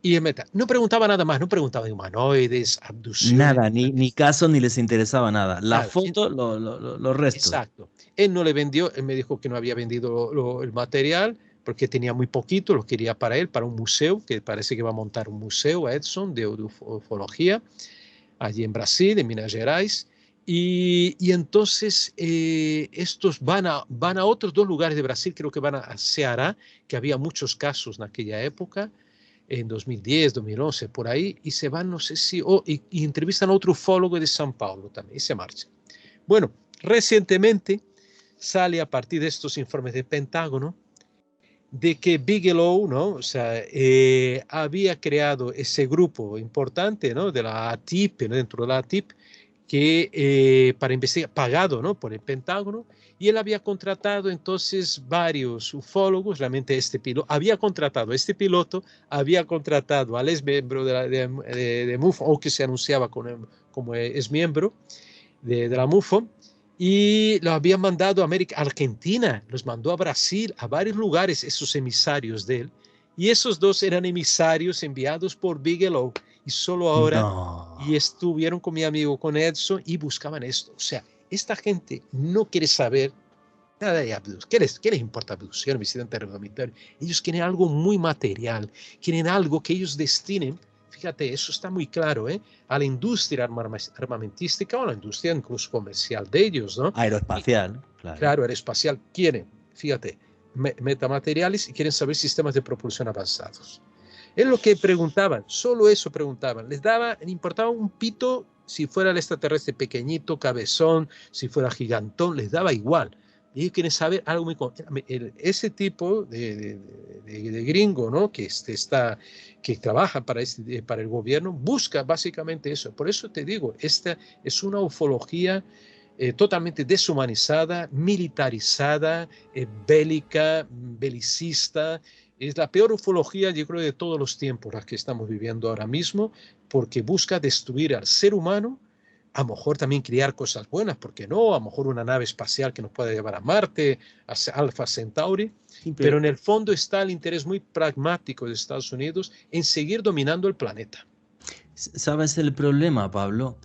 Y en meta, no preguntaba nada más, no preguntaba de humanoides, abducciones. Nada, ni caso, ni les interesaba nada. La foto, los restos. Exacto. Él no le vendió, él me dijo que no había vendido el material porque tenía muy poquito, lo quería para él, para un museo, que parece que va a montar un museo a Edson de ufología, allí en Brasil, en Minas Gerais, y entonces estos van a otros 2 lugares de Brasil, creo que van a Ceará, que había muchos casos en aquella época, en 2010, 2011, por ahí, y se van, no sé si, y entrevistan a otro ufólogo de São Paulo también, y se marchan. Bueno, recientemente sale a partir de estos informes del Pentágono de que Bigelow, ¿no? O sea, había creado ese grupo importante, ¿no? De la ATIP, ¿no? Dentro de la ATIP, que para investigar, pagado, ¿no? Por el Pentágono, y él había contratado entonces varios ufólogos. Realmente había contratado al ex miembro de MUFON, o que se anunciaba como ex miembro de la MUFON, y lo habían mandado a Argentina, los mandó a Brasil, a varios lugares, esos emisarios de él, y esos 2 eran emisarios enviados por Bigelow, y solo ahora, y estuvieron con mi amigo, con Edson, y buscaban esto. O sea, esta gente no quiere saber nada de abducción. ¿Qué les importa abducción, visita interrogatorio? Ellos quieren algo muy material, quieren algo que ellos destinen. Fíjate, eso está muy claro, a la industria armamentística, o a la industria incluso comercial de ellos, ¿no? Aeroespacial, Claro, aeroespacial. Quieren, fíjate, metamateriales, y quieren saber sistemas de propulsión avanzados. Es lo que preguntaban, solo eso preguntaban. Les importaba un pito si fuera el extraterrestre pequeñito, cabezón, si fuera gigantón, les daba igual. Y ellos quieren saber algo muy... Ese tipo de gringo, ¿no? Que trabaja para el gobierno, busca básicamente eso. Por eso te digo, esta es una ufología totalmente deshumanizada, militarizada, bélica, belicista. Es la peor ufología, yo creo, de todos los tiempos, la que estamos viviendo ahora mismo, porque busca destruir al ser humano. A lo mejor también crear cosas buenas, ¿por qué no? A lo mejor una nave espacial que nos pueda llevar a Marte, a Alpha Centauri. Pero en el fondo está el interés muy pragmático de Estados Unidos en seguir dominando el planeta. ¿Sabes el problema, Pablo?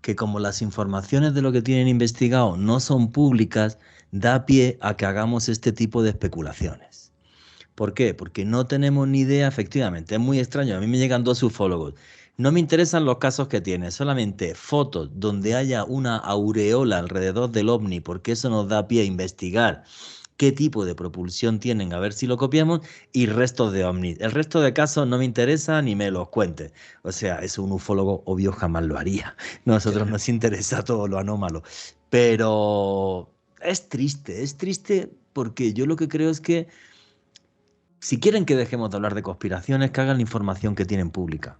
Que como las informaciones de lo que tienen investigado no son públicas, da pie a que hagamos este tipo de especulaciones. ¿Por qué? Porque no tenemos ni idea, efectivamente. Es muy extraño. A mí me llegan 2 ufólogos. No me interesan los casos que tiene, solamente fotos donde haya una aureola alrededor del ovni, porque eso nos da pie a investigar qué tipo de propulsión tienen, a ver si lo copiamos, y restos de ovnis. El resto de casos no me interesa ni me los cuente. O sea, eso un ufólogo obvio jamás lo haría. Nosotros Ya. nos interesa todo lo anómalo. Pero es triste porque yo lo que creo es que si quieren que dejemos de hablar de conspiraciones, que hagan la información que tienen pública,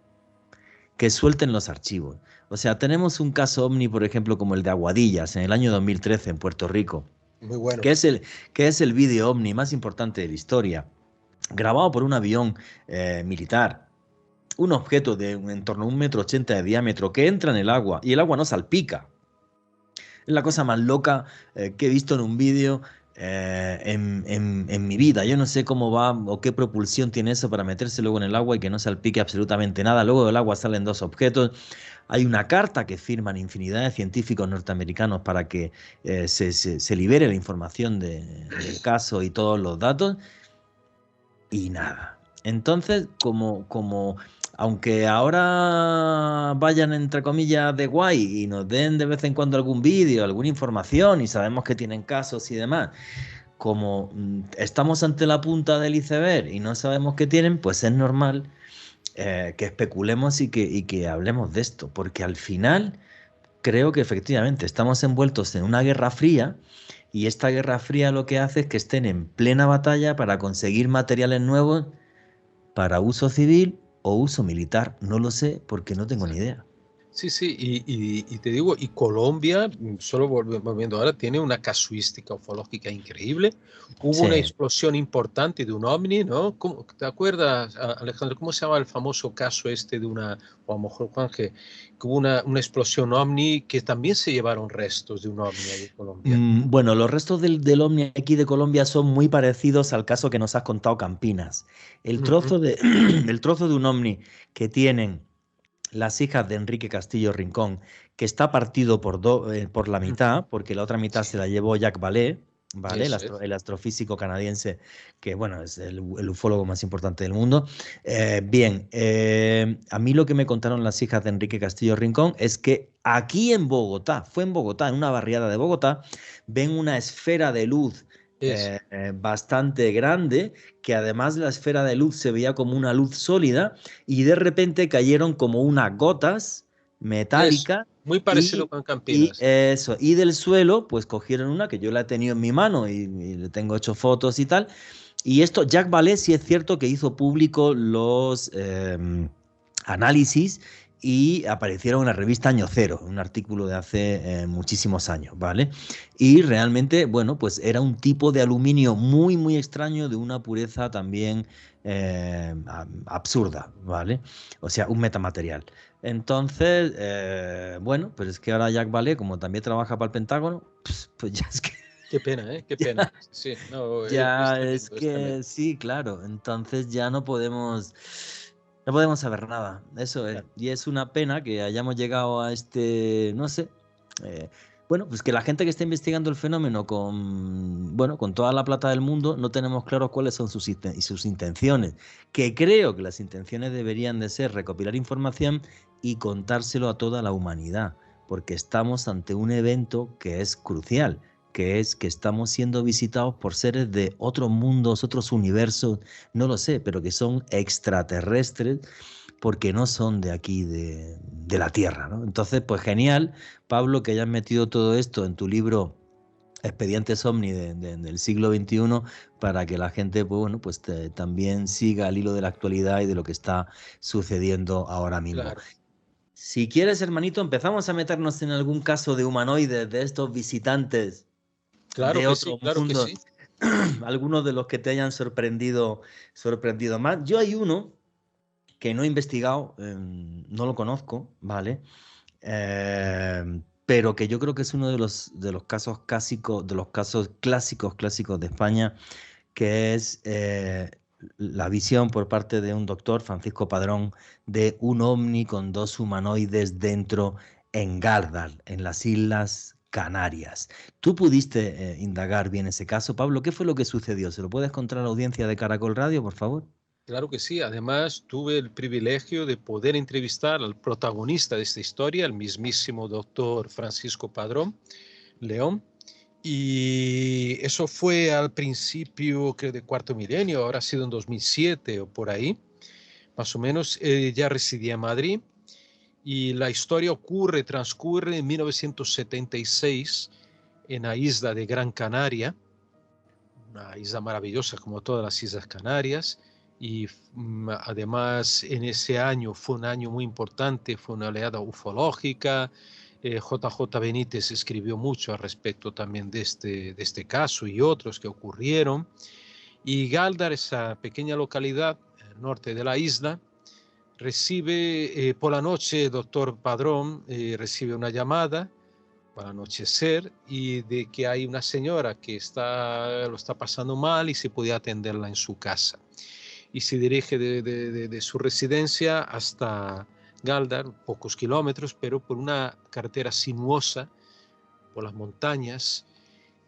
que suelten los archivos. O sea, tenemos un caso ovni, por ejemplo, como el de Aguadillas en el año 2013 en Puerto Rico, Muy bueno. que es el vídeo ovni más importante de la historia, grabado por un avión militar, un objeto de en torno a 1,80 m de diámetro que entra en el agua y el agua no salpica. Es la cosa más loca que he visto en un vídeo en mi vida. Yo no sé cómo va o qué propulsión tiene eso para meterse luego en el agua y que no salpique absolutamente nada. Luego del agua salen dos objetos. Hay una carta que firman infinidad de científicos norteamericanos para que se libere la información del caso y todos los datos. Y nada. Entonces, aunque ahora vayan entre comillas de guay y nos den de vez en cuando algún vídeo, alguna información y sabemos que tienen casos y demás, como estamos ante la punta del iceberg y no sabemos qué tienen, pues es normal que especulemos y que hablemos de esto, porque al final creo que efectivamente estamos envueltos en una guerra fría y esta guerra fría lo que hace es que estén en plena batalla para conseguir materiales nuevos para uso civil o uso militar. No lo sé porque no tengo ni idea. Sí, sí, y te digo, y Colombia, solo volviendo ahora, tiene una casuística ufológica increíble. Hubo una Sí. explosión importante de un ovni, ¿no? ¿Te acuerdas, Alejandro, cómo se llama el famoso caso este de una, o a lo mejor Juan, que hubo una explosión ovni que también se llevaron restos de un ovni ahí en Colombia? Bueno, los restos del ovni aquí de Colombia son muy parecidos al caso que nos has contado Campinas. El Ujú. trozo de, el trozo de un ovni que tienen las hijas de Enrique Castillo Rincón, que está partido por la Ujú. mitad, porque la otra mitad Sí, se la llevó Jacques Vallée, ¿vale? eso es. El astrofísico canadiense, que bueno, es el ufólogo más importante del mundo. Bien, a mí lo que me contaron las hijas de Enrique Castillo Rincón es que aquí en Bogotá, fue en Bogotá, en una barriada de Bogotá, ven una esfera de luz Eso. bastante grande, que además de la esfera de luz se veía como una luz sólida y de repente cayeron como unas gotas Eso. metálicas Muy parecido y, con y Campinas. eso, y del suelo pues cogieron una que yo la he tenido en mi mano y le tengo hecho fotos y tal. Y esto, Jacques Vallée sí es cierto que hizo público los análisis y aparecieron en la revista Año Cero, un artículo de hace muchísimos años, ¿vale? Y realmente, bueno, pues era un tipo de aluminio muy, muy extraño, de una pureza también absurda, ¿vale? O sea, un metamaterial. Entonces, bueno, pero es que ahora Jack Vallée, como también trabaja para el Pentágono, pues ya es que, Qué pena, ¿eh? Qué pena. ya, Sí, no, es ya es tremendo, es que tremendo. sí, claro. Entonces ya no podemos saber nada. Eso es. Claro. Y es una pena que hayamos llegado a este, no sé. eh, bueno, pues que la gente que está investigando el fenómeno bueno, con toda la plata del mundo, no tenemos claro cuáles son sus intenciones. Que creo que las intenciones deberían de ser recopilar información y contárselo a toda la humanidad, porque estamos ante un evento que es crucial, que es que estamos siendo visitados por seres de otros mundos, otros universos, no lo sé, pero que son extraterrestres porque no son de aquí, de la Tierra, ¿no? Entonces, pues genial, Pablo, que hayas metido todo esto en tu libro Expedientes Omni del siglo XXI para que la gente, pues, bueno, pues también siga el hilo de la actualidad y de lo que está sucediendo ahora mismo. Claro, Si quieres, hermanito, empezamos a meternos en algún caso de humanoides, de estos visitantes claro de que sí, otro claro que mundo, sí. algunos de los que te hayan sorprendido más. Yo hay uno que no he investigado, no lo conozco, ¿vale? Pero que yo creo que es uno de los casos clásicos, clásicos de España, que es la visión por parte de un doctor, Francisco Padrón, de un ovni con dos humanoides dentro en Gardar, en las Islas Canarias. ¿Tú pudiste indagar bien ese caso, Pablo? ¿Qué fue lo que sucedió? ¿Se lo puedes contar a la audiencia de Caracol Radio, por favor? Claro que sí. Además, tuve el privilegio de poder entrevistar al protagonista de esta historia, el mismísimo doctor Francisco Padrón León. Y eso fue al principio, creo, de cuarto milenio, ahora ha sido en 2007 o por ahí, más o menos. Ya residía en Madrid y la historia transcurre en 1976 en la isla de Gran Canaria, una isla maravillosa como todas las Islas Canarias. Y además en ese año fue un año muy importante, fue una oleada ufológica. JJ Benítez escribió mucho al respecto también de este caso y otros que ocurrieron. Y Galdar, esa pequeña localidad al norte de la isla, recibe por la noche, el doctor Padrón recibe una llamada al anochecer y de que hay una señora que lo está pasando mal y se podía atenderla en su casa. Y se dirige de su residencia hasta Galdar, pocos kilómetros, pero por una carretera sinuosa, por las montañas.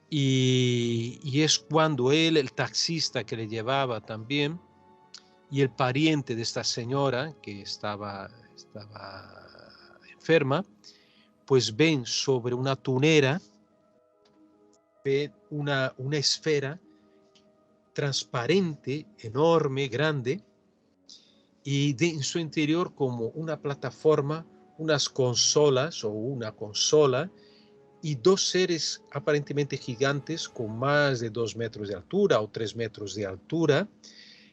Y es cuando él, el taxista que le llevaba también, y el pariente de esta señora que estaba enferma, pues ven sobre una tunera, ven una esfera transparente, enorme, grande, y en su interior como una plataforma, unas consolas o una consola y dos seres aparentemente gigantes con más de 2 metros de altura o 3 metros de altura,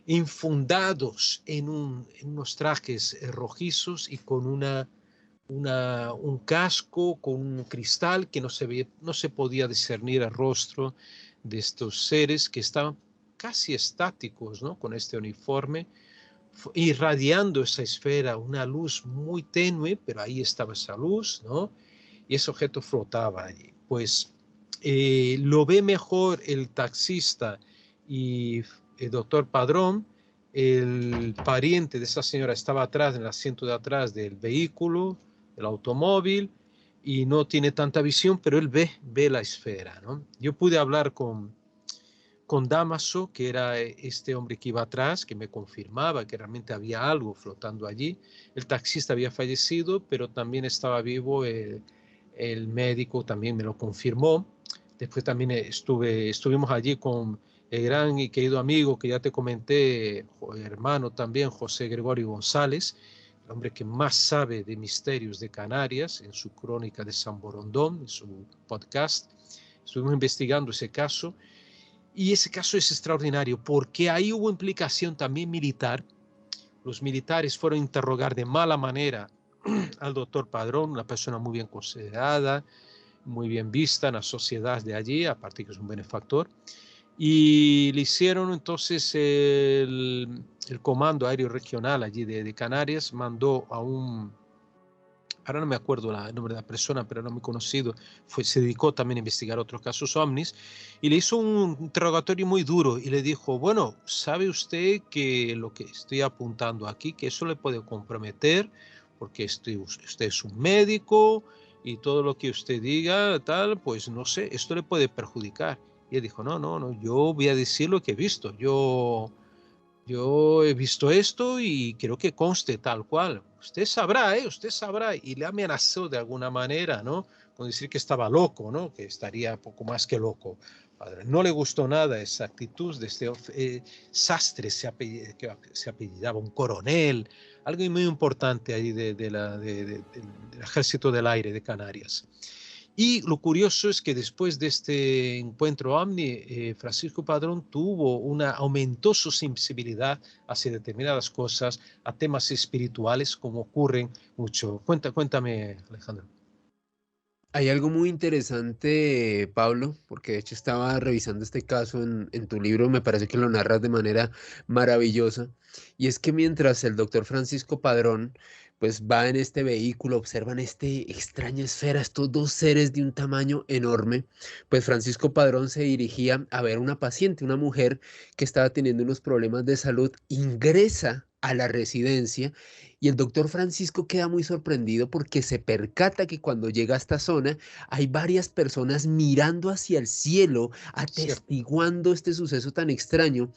infundados en unos trajes rojizos y con un casco con un cristal que no se podía discernir el rostro de estos seres que estaban casi estáticos, ¿no? Con este uniforme, irradiando esa esfera, una luz muy tenue, pero ahí estaba esa luz, ¿no? Y ese objeto flotaba allí. Pues lo ve mejor el taxista y el doctor Padrón. El pariente de esa señora estaba atrás, en el asiento de atrás del vehículo, del automóvil, y no tiene tanta visión, pero él ve la esfera, ¿no? Yo pude hablar con Damaso, que era este hombre que iba atrás, que me confirmaba que realmente había algo flotando allí. El taxista había fallecido, pero también estaba vivo. El médico también me lo confirmó. Después también estuvimos allí con el gran y querido amigo que ya te comenté, hermano también, José Gregorio González, el hombre que más sabe de misterios de Canarias, en su crónica de San Borondón, en su podcast. Estuvimos investigando ese caso. Y ese caso es extraordinario porque ahí hubo implicación también militar. Los militares fueron a interrogar de mala manera al doctor Padrón, una persona muy bien considerada, muy bien vista en la sociedad de allí, aparte que es un benefactor. Y le hicieron entonces el Comando Aéreo Regional allí de Canarias, mandó a ahora no me acuerdo el nombre de la persona, pero era muy conocido, se dedicó también a investigar otros casos ovnis, y le hizo un interrogatorio muy duro y le dijo, bueno, ¿sabe usted que lo que estoy apuntando aquí, que eso le puede comprometer, porque usted es un médico y todo lo que usted diga, tal, pues no sé, esto le puede perjudicar? Y él dijo, no, yo voy a decir lo que he visto, yo he visto esto y quiero que conste tal cual. Usted sabrá, usted sabrá. Y le amenazó de alguna manera, ¿no? Con decir que estaba loco, ¿no? Que estaría poco más que loco. Padre, no le gustó nada esa actitud de este sastre, que se apellidaba, un coronel, algo muy importante ahí del Ejército del Aire de Canarias. Y lo curioso es que después de este encuentro OVNI, Francisco Padrón aumentó su sensibilidad hacia determinadas cosas, a temas espirituales, como ocurren mucho. Cuéntame, Alejandro. Hay algo muy interesante, Pablo, porque de hecho estaba revisando este caso en tu libro, me parece que lo narras de manera maravillosa, y es que mientras el doctor Francisco Padrón pues va en este vehículo, observan este extraña esfera, estos dos seres de un tamaño enorme. Pues Francisco Padrón se dirigía a ver una paciente, una mujer que estaba teniendo unos problemas de salud, ingresa a la residencia y el doctor Francisco queda muy sorprendido porque se percata que cuando llega a esta zona hay varias personas mirando hacia el cielo, Cierto. atestiguando este suceso tan extraño.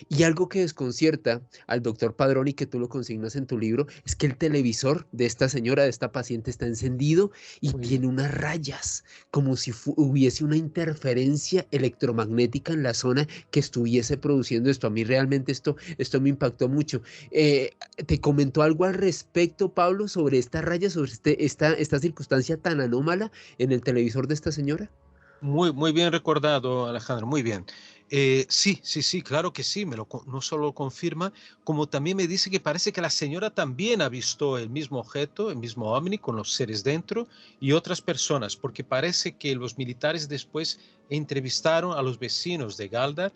Y algo que desconcierta al doctor Padrón y que tú lo consignas en tu libro es que el televisor de esta señora, de esta paciente, está encendido y Muy bien. tiene unas rayas, como si hubiese una interferencia electromagnética en la zona que estuviese produciendo esto. A mí realmente esto me impactó mucho. ¿Te comentó algo al respecto, Pablo, sobre estas rayas, sobre esta circunstancia tan anómala en el televisor de esta señora? Muy bien recordado, Alejandro, muy bien. Sí, sí, sí, claro que sí, no solo lo confirma, como también me dice que parece que la señora también ha visto el mismo objeto, el mismo ovni con los seres dentro y otras personas, porque parece que los militares después entrevistaron a los vecinos de Galdar,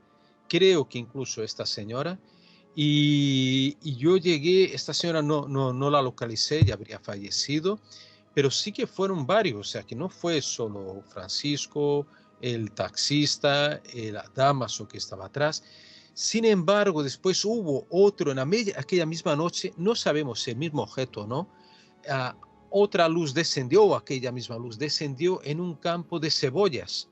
creo que incluso esta señora, y yo llegué, esta señora no la localicé, ya habría fallecido, pero sí que fueron varios, o sea, que no fue solo Francisco, el taxista, la Damaso que estaba atrás. Sin embargo, después hubo otro en aquella misma noche, no sabemos si el mismo objeto o no, ah, otra luz descendió, aquella misma luz descendió en un campo de cebollas,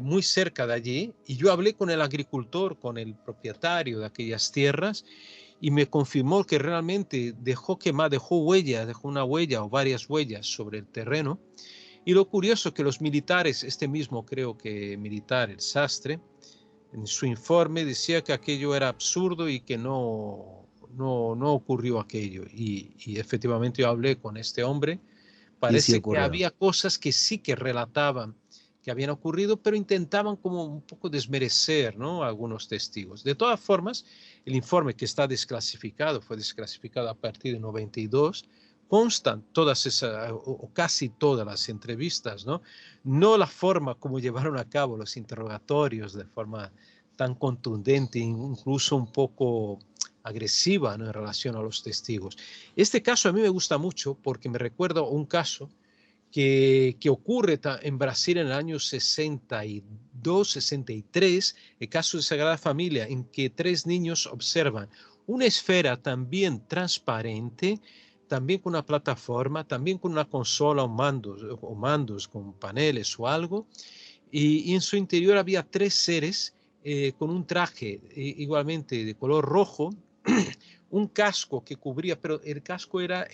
muy cerca de allí, y yo hablé con el agricultor, con el propietario de aquellas tierras, y me confirmó que realmente dejó huellas, dejó una huella o varias huellas sobre el terreno. Y lo curioso es que los militares, este mismo creo que militar, el Sastre, en su informe decía que aquello era absurdo y que no ocurrió aquello. Y efectivamente yo hablé con este hombre, Y sí parece que ocurrió. había cosas que sí que relataban que habían ocurrido, pero intentaban como un poco desmerecer, ¿no?, algunos testigos. De todas formas, el informe que está desclasificado, fue desclasificado a partir de 92, constan todas esas, o casi todas las entrevistas, ¿no? No la forma como llevaron a cabo los interrogatorios de forma tan contundente, incluso un poco agresiva, ¿no?, en relación a los testigos. Este caso a mí me gusta mucho porque me recuerda un caso que ocurre en Brasil en el año 62, 63, el caso de Sagrada Familia, en que tres niños observan una esfera también transparente, también con una plataforma, también con una consola o mandos con paneles o algo, y en su interior había tres seres con un traje igualmente de color rojo, un casco que cubría, pero el casco era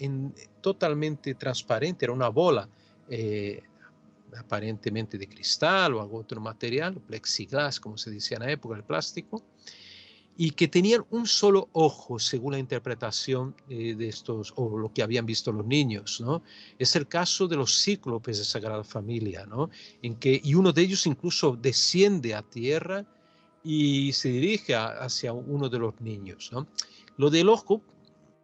totalmente transparente, era una bola eh, aparentemente de cristal o algún otro material, plexiglas, como se decía en la época, el plástico, y que tenían un solo ojo, según la interpretación de estos, o lo que habían visto los niños, ¿no? Es el caso de los cíclopes de Sagrada Familia, ¿no? Y uno de ellos incluso desciende a tierra y se dirige hacia uno de los niños, ¿no? Lo del ojo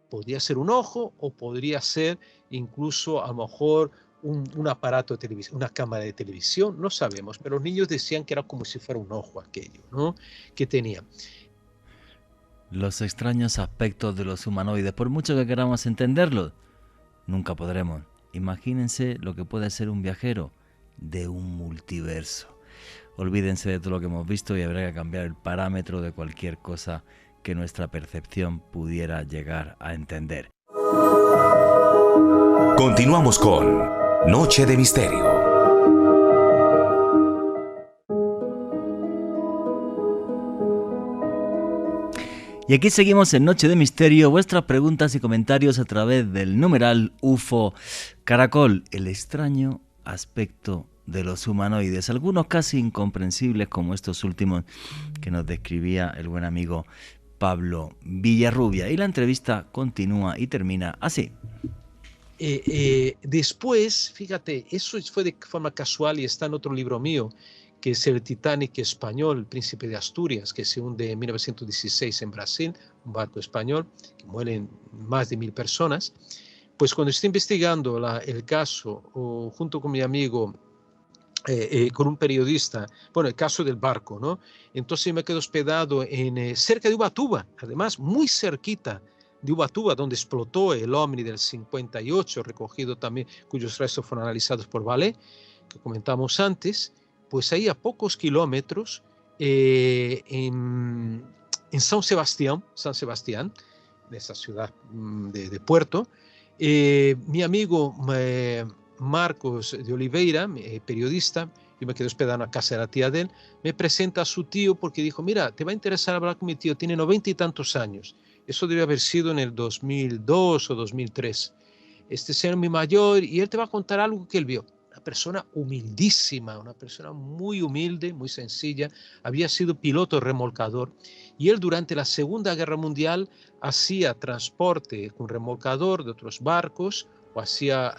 podría ser un ojo o podría ser incluso a lo mejor un aparato de televisión, una cámara de televisión, no sabemos, pero los niños decían que era como si fuera un ojo aquello, ¿no?, que tenía. Los extraños aspectos de los humanoides, por mucho que queramos entenderlos, nunca podremos. Imagínense lo que puede ser un viajero de un multiverso. Olvídense de todo lo que hemos visto y habrá que cambiar el parámetro de cualquier cosa que nuestra percepción pudiera llegar a entender. Continuamos con Noche de Misterio. Y aquí seguimos en Noche de Misterio, vuestras preguntas y comentarios a través del numeral UFO Caracol, el extraño aspecto de los humanoides, algunos casi incomprensibles como estos últimos que nos describía el buen amigo Pablo Villarrubia. Y la entrevista continúa y termina así. Después, fíjate, eso fue de forma casual y está en otro libro mío, que es el Titanic español, el Príncipe de Asturias, que se hunde en 1916 en Brasil, un barco español, que mueren más de 1000 personas. Pues cuando estoy investigando el caso, junto con mi amigo, con un periodista, bueno, el caso del barco, ¿no? Entonces me quedo hospedado cerca de Ubatuba, además muy cerquita de Ubatuba, donde explotó el OVNI del 58, recogido también, cuyos restos fueron analizados por Vale, que comentamos antes, pues ahí a pocos kilómetros, en San Sebastián, de esa ciudad de puerto, mi amigo Marcos de Oliveira, periodista, yo me quedé hospedado en la casa de la tía de él, me presenta a su tío porque dijo, mira, te va a interesar hablar con mi tío, tiene 90 y tantos años. Eso debe haber sido en el 2002 o 2003. Este señor muy mayor y él te va a contar algo que él vio. Una persona humildísima, una persona muy humilde, muy sencilla, había sido piloto remolcador y él durante la Segunda Guerra Mundial hacía transporte con remolcador de otros barcos o hacía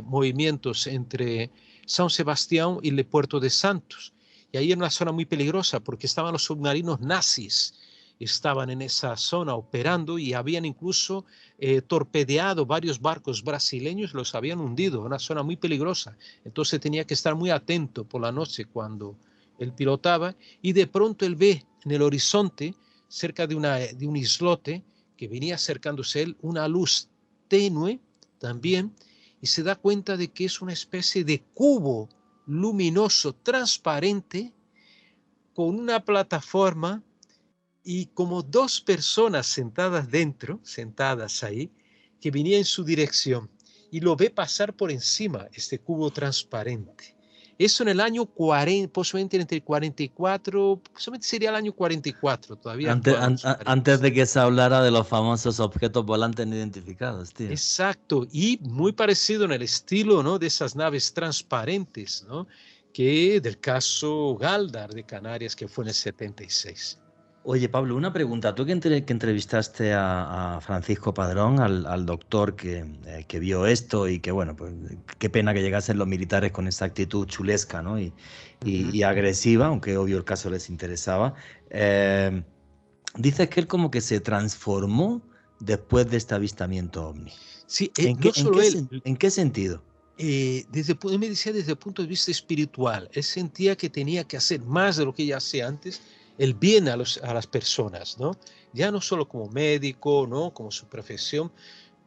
movimientos entre San Sebastián y el puerto de Santos. Y ahí era una zona muy peligrosa porque estaban los submarinos nazis, estaban en esa zona operando y habían incluso torpedeado varios barcos brasileños, los habían hundido, una zona muy peligrosa. Entonces tenía que estar muy atento por la noche cuando él pilotaba y de pronto él ve en el horizonte, cerca de un islote que venía acercándose él, una luz tenue también, y se da cuenta de que es una especie de cubo luminoso, transparente, con una plataforma y como dos personas sentadas dentro, sentadas ahí, que venía en su dirección y lo ve pasar por encima, este cubo transparente. Eso en el año 40, posiblemente entre el 44, posiblemente sería el año 44, todavía Antes de que se hablara de los famosos objetos volantes no identificados, tío. Exacto, y muy parecido en el estilo, ¿no?, de esas naves transparentes, ¿no?, que del caso Galdar de Canarias, que fue en el 76. Oye, Pablo, una pregunta. Tú que entrevistaste a Francisco Padrón, al doctor que vio esto y que, bueno, pues qué pena que llegasen los militares con esa actitud chulesca, ¿no? Y agresiva, aunque obvio el caso les interesaba. Dices que él como que se transformó después de este avistamiento ovni. Sí, ¿En qué sentido? Él me decía desde el punto de vista espiritual. Él sentía que tenía que hacer más de lo que ya hacía antes, el bien a las personas, ¿no? Ya no solo como médico, ¿no?, como su profesión,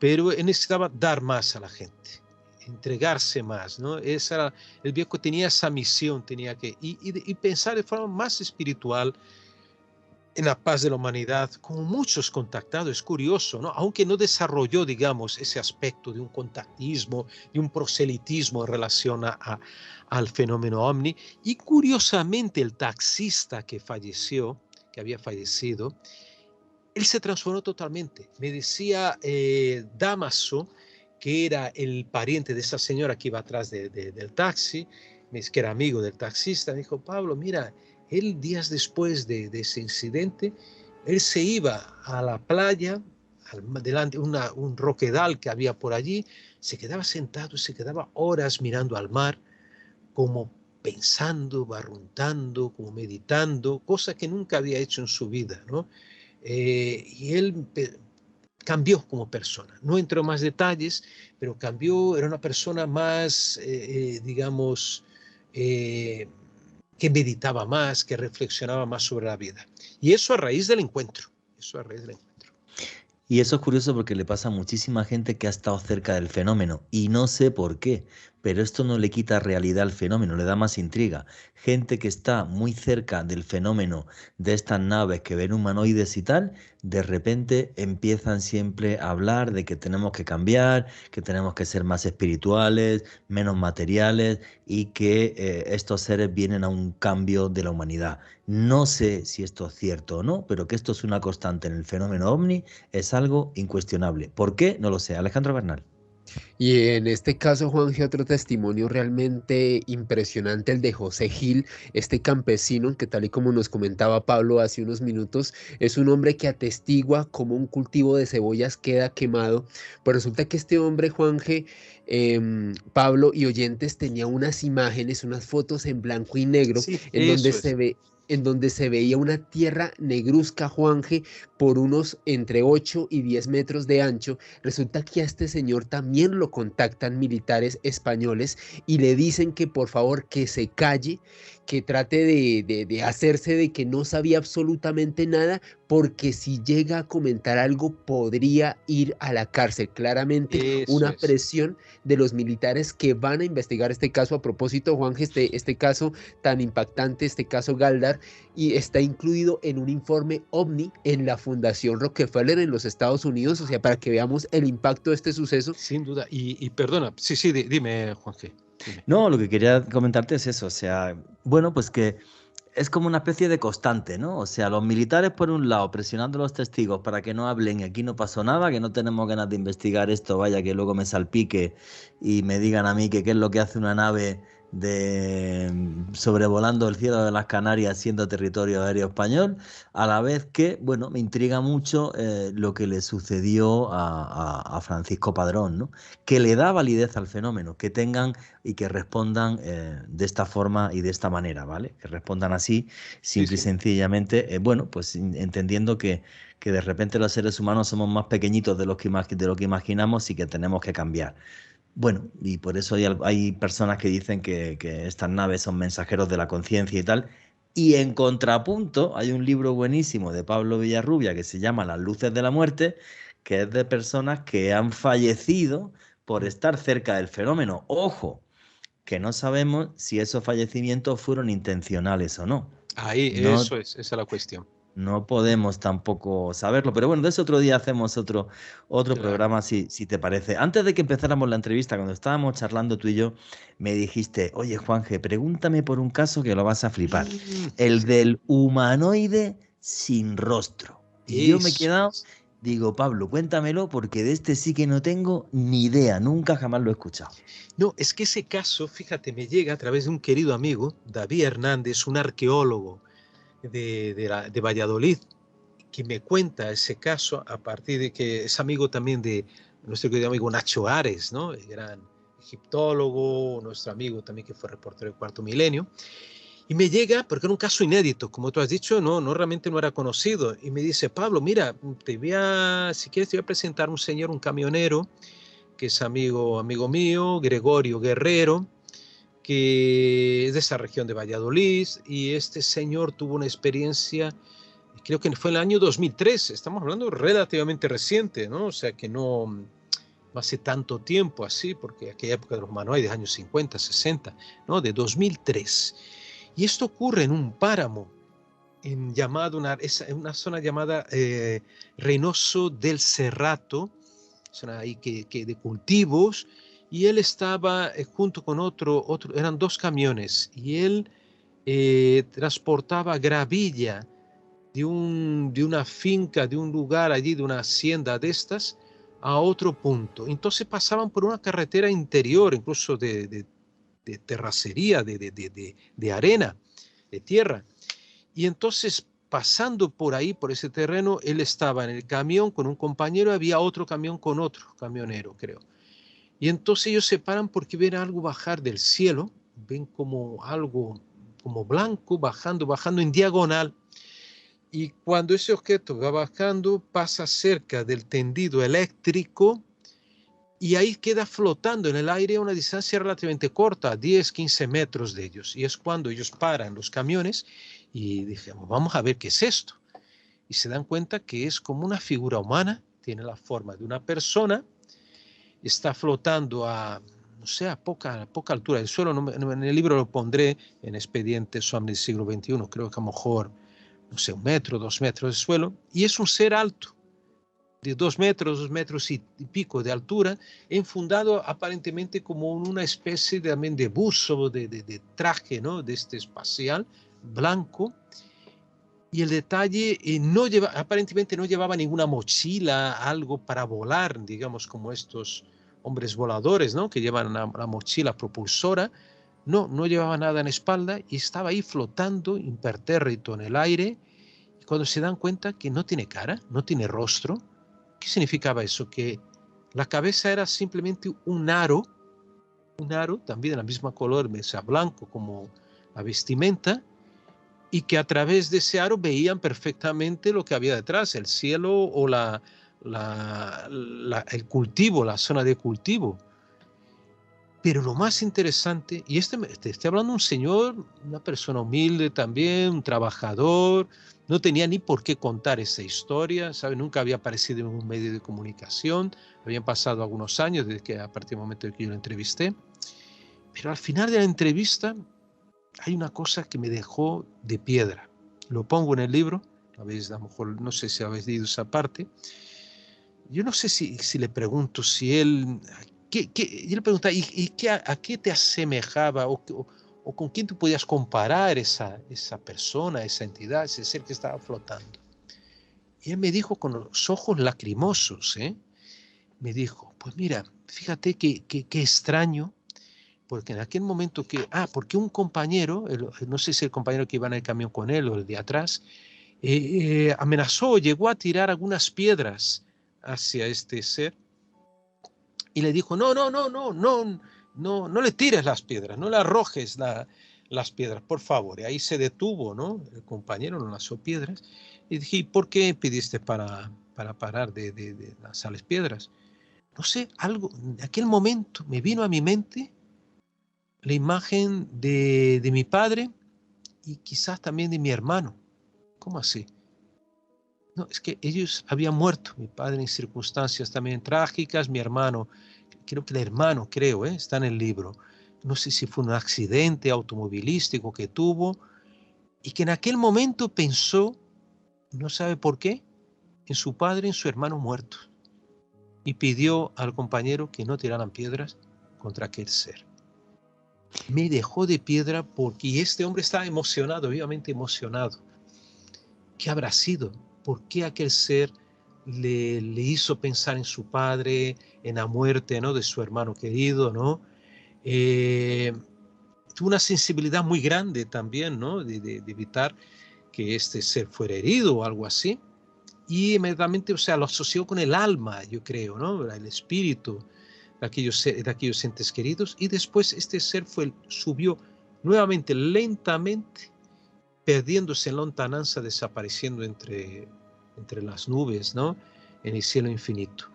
pero él necesitaba dar más a la gente, entregarse más, ¿no? El viejo tenía esa misión, tenía que y pensar de forma más espiritual en la paz de la humanidad, como muchos contactados. Es curioso, ¿no? Aunque no desarrolló, digamos, ese aspecto de un contactismo, de un proselitismo en relación al fenómeno ovni. Y curiosamente el taxista que había fallecido, él se transformó totalmente. Me decía Damaso, que era el pariente de esa señora que iba atrás del taxi, que era amigo del taxista, me dijo, Pablo, mira, él días después de ese incidente, él se iba a la playa, delante un roquedal que había por allí, se quedaba sentado, se quedaba horas mirando al mar, como pensando, barruntando, como meditando, cosa que nunca había hecho en su vida, ¿no? Y él cambió como persona. No entró en más detalles, pero cambió, era una persona más, digamos, que meditaba más, que reflexionaba más sobre la vida. Y eso a raíz del encuentro. Y eso es curioso porque le pasa a muchísima gente que ha estado cerca del fenómeno y no sé por qué, pero esto no le quita realidad al fenómeno, le da más intriga. Gente que está muy cerca del fenómeno de estas naves que ven humanoides y tal, de repente empiezan siempre a hablar de que tenemos que cambiar, que tenemos que ser más espirituales, menos materiales y que estos seres vienen a un cambio de la humanidad. No sé si esto es cierto o no, pero que esto es una constante en el fenómeno ovni es algo incuestionable. ¿Por qué? No lo sé. Alejandro Bernal. Y en este caso, Juanje, otro testimonio realmente impresionante, el de José Gil, este campesino que, tal y como nos comentaba Pablo hace unos minutos, es un hombre que atestigua cómo un cultivo de cebollas queda quemado. Pues resulta que este hombre, Juanje, Pablo y oyentes, tenía unas imágenes, unas fotos en blanco y negro, Sí, en donde se veía una tierra negruzca, Juanje, por unos entre 8 y 10 metros de ancho. Resulta que a este señor también lo contactan militares españoles y le dicen que por favor que se calle, que trate de hacerse de que no sabía absolutamente nada, porque si llega a comentar algo podría ir a la cárcel. Claramente Eso una es. presión de los militares que van a investigar este caso. A propósito, Juan, este caso tan impactante, este caso Galdar, y está incluido en un informe OVNI en la Fundación Rockefeller en los Estados Unidos, o sea, para que veamos el impacto de este suceso. Sin duda. Y perdona, sí, sí, dime, Juanje, dime. No, lo que quería comentarte es eso, o sea, bueno, pues que es como una especie de constante, ¿no? O sea, los militares por un lado presionando a los testigos para que no hablen, aquí no pasó nada, que no tenemos ganas de investigar esto, vaya que luego me salpique y me digan a mí que qué es lo que hace una nave de sobrevolando el cielo de las Canarias siendo territorio aéreo español, a la vez que, bueno, me intriga mucho lo que le sucedió a Francisco Padrón, ¿no? Que le da validez al fenómeno, que tengan y que respondan de esta forma y de esta manera, ¿vale? Que respondan así, Sí, simple y sí. sencillamente, bueno, pues entendiendo que de repente los seres humanos somos más pequeñitos de de lo que imaginamos y que tenemos que cambiar. Bueno, y por eso hay personas que dicen que estas naves son mensajeros de la conciencia y tal. Y en contrapunto, hay un libro buenísimo de Pablo Villarrubia que se llama Las luces de la muerte, que es de personas que han fallecido por estar cerca del fenómeno. Ojo, que no sabemos si esos fallecimientos fueron intencionales o no. Ahí, No, eso es, esa es la cuestión. no podemos tampoco saberlo, pero bueno, de ese otro día hacemos otro Claro. programa si te parece. Antes de que empezáramos la entrevista, cuando estábamos charlando tú y yo, me dijiste, oye Juanje, pregúntame por un caso que lo vas a flipar, el Sí, del humanoide sin rostro. Y yo me he eso quedado, es. digo, Pablo, cuéntamelo porque de este sí que no tengo ni idea, nunca jamás lo he escuchado. No, es que ese caso, fíjate, me llega a través de un querido amigo, David Hernández, un arqueólogo de Valladolid, que me cuenta ese caso a partir de que es amigo también de nuestro querido amigo Nacho Ares, ¿no? El gran egiptólogo, nuestro amigo también que fue reportero del Cuarto Milenio. Y me llega, porque era un caso inédito, como tú has dicho, no realmente no era conocido. Y me dice, Pablo, mira, si quieres te voy a presentar un señor, un camionero, que es amigo mío, Gregorio Guerrero, que es de esa región de Valladolid, y este señor tuvo una experiencia, creo que fue en el año 2003, estamos hablando relativamente reciente, ¿no? O sea que no hace tanto tiempo así, porque aquella época de los humanoides, años 50, 60, ¿no? De 2003. Y esto ocurre en un páramo, en una zona llamada Reynoso del Cerrato, zona ahí de cultivos, y él estaba junto con otro, eran dos camiones, y él transportaba gravilla de una finca, de un lugar allí, de una hacienda de estas, a otro punto. Entonces pasaban por una carretera interior, incluso de terracería, de arena, de tierra. Y entonces, pasando por ahí, por ese terreno, él estaba en el camión con un compañero, había otro camión con otro camionero, creo. Y entonces ellos se paran porque ven algo bajar del cielo, ven como algo como blanco bajando en diagonal. Y cuando ese objeto va bajando, pasa cerca del tendido eléctrico y ahí queda flotando en el aire a una distancia relativamente corta, 10, 15 metros de ellos. Y es cuando ellos paran los camiones y dicen, vamos a ver qué es esto. Y se dan cuenta que es como una figura humana, tiene la forma de una persona, está flotando no sé, a poca altura del suelo. En el libro lo pondré en Expedientes OVNI del siglo XXI, creo que a lo mejor, no sé, 1 metro, 2 metros de suelo. Y es un ser alto, de 2 metros y pico de altura, enfundado aparentemente como en una especie también de buzo, de traje, ¿no? De este espacial, blanco. Y el detalle, aparentemente no llevaba ninguna mochila, algo para volar, digamos, como estos hombres voladores, ¿no? Que llevan una mochila propulsora. No llevaba nada en espalda y estaba ahí flotando impertérrito en el aire. Y cuando se dan cuenta que no tiene cara, no tiene rostro, ¿qué significaba eso? Que la cabeza era simplemente un aro también de la misma color, o sea, blanco como la vestimenta, y que a través de ese aro veían perfectamente lo que había detrás, el cielo o el cultivo, la zona de cultivo. Pero lo más interesante, y te estoy hablando de un señor, una persona humilde también, un trabajador, no tenía ni por qué contar esa historia, ¿sabe? Nunca había aparecido en un medio de comunicación, habían pasado algunos años desde que, a partir del momento en que yo lo entrevisté, pero al final de la entrevista hay una cosa que me dejó de piedra. Lo pongo en el libro, a lo mejor no sé si habéis leído esa parte. Yo no sé si le pregunto si él... yo le preguntaba, ¿a qué te asemejaba o con quién tú podías comparar esa persona, esa entidad, ese ser que estaba flotando? Y él me dijo con los ojos lacrimosos, me dijo, pues mira, fíjate qué extraño, porque en aquel momento porque un compañero, no sé si el compañero que iba en el camión con él o el de atrás, amenazó, llegó a tirar algunas piedras hacia este ser y le dijo, no le tires las piedras, no le arrojes las piedras, por favor. Y ahí se detuvo, ¿no? El compañero no lanzó piedras. Y dije, ¿y por qué pidiste para parar de lanzar las piedras? No sé, algo, en aquel momento me vino a mi mente la imagen de mi padre y quizás también de mi hermano. ¿Cómo así? No, es que ellos habían muerto, mi padre en circunstancias también trágicas, mi hermano, creo que el hermano, está en el libro, no sé si fue un accidente automovilístico que tuvo y que en aquel momento pensó, no sabe por qué, en su padre, en su hermano muerto y pidió al compañero que no tiraran piedras contra aquel ser. Me dejó de piedra porque este hombre estaba emocionado, vivamente emocionado. ¿Qué habrá sido? ¿Por qué aquel ser le hizo pensar en su padre, en la muerte, ¿no?, de su hermano querido, ¿no? Tuvo una sensibilidad muy grande también, ¿no?, de evitar que este ser fuera herido o algo así. Y inmediatamente, o sea, lo asoció con el alma, yo creo, ¿no?, el espíritu de aquellos entes queridos. Y después este ser subió nuevamente lentamente, perdiéndose en lontananza, desapareciendo entre las nubes, ¿no?, en el cielo infinito.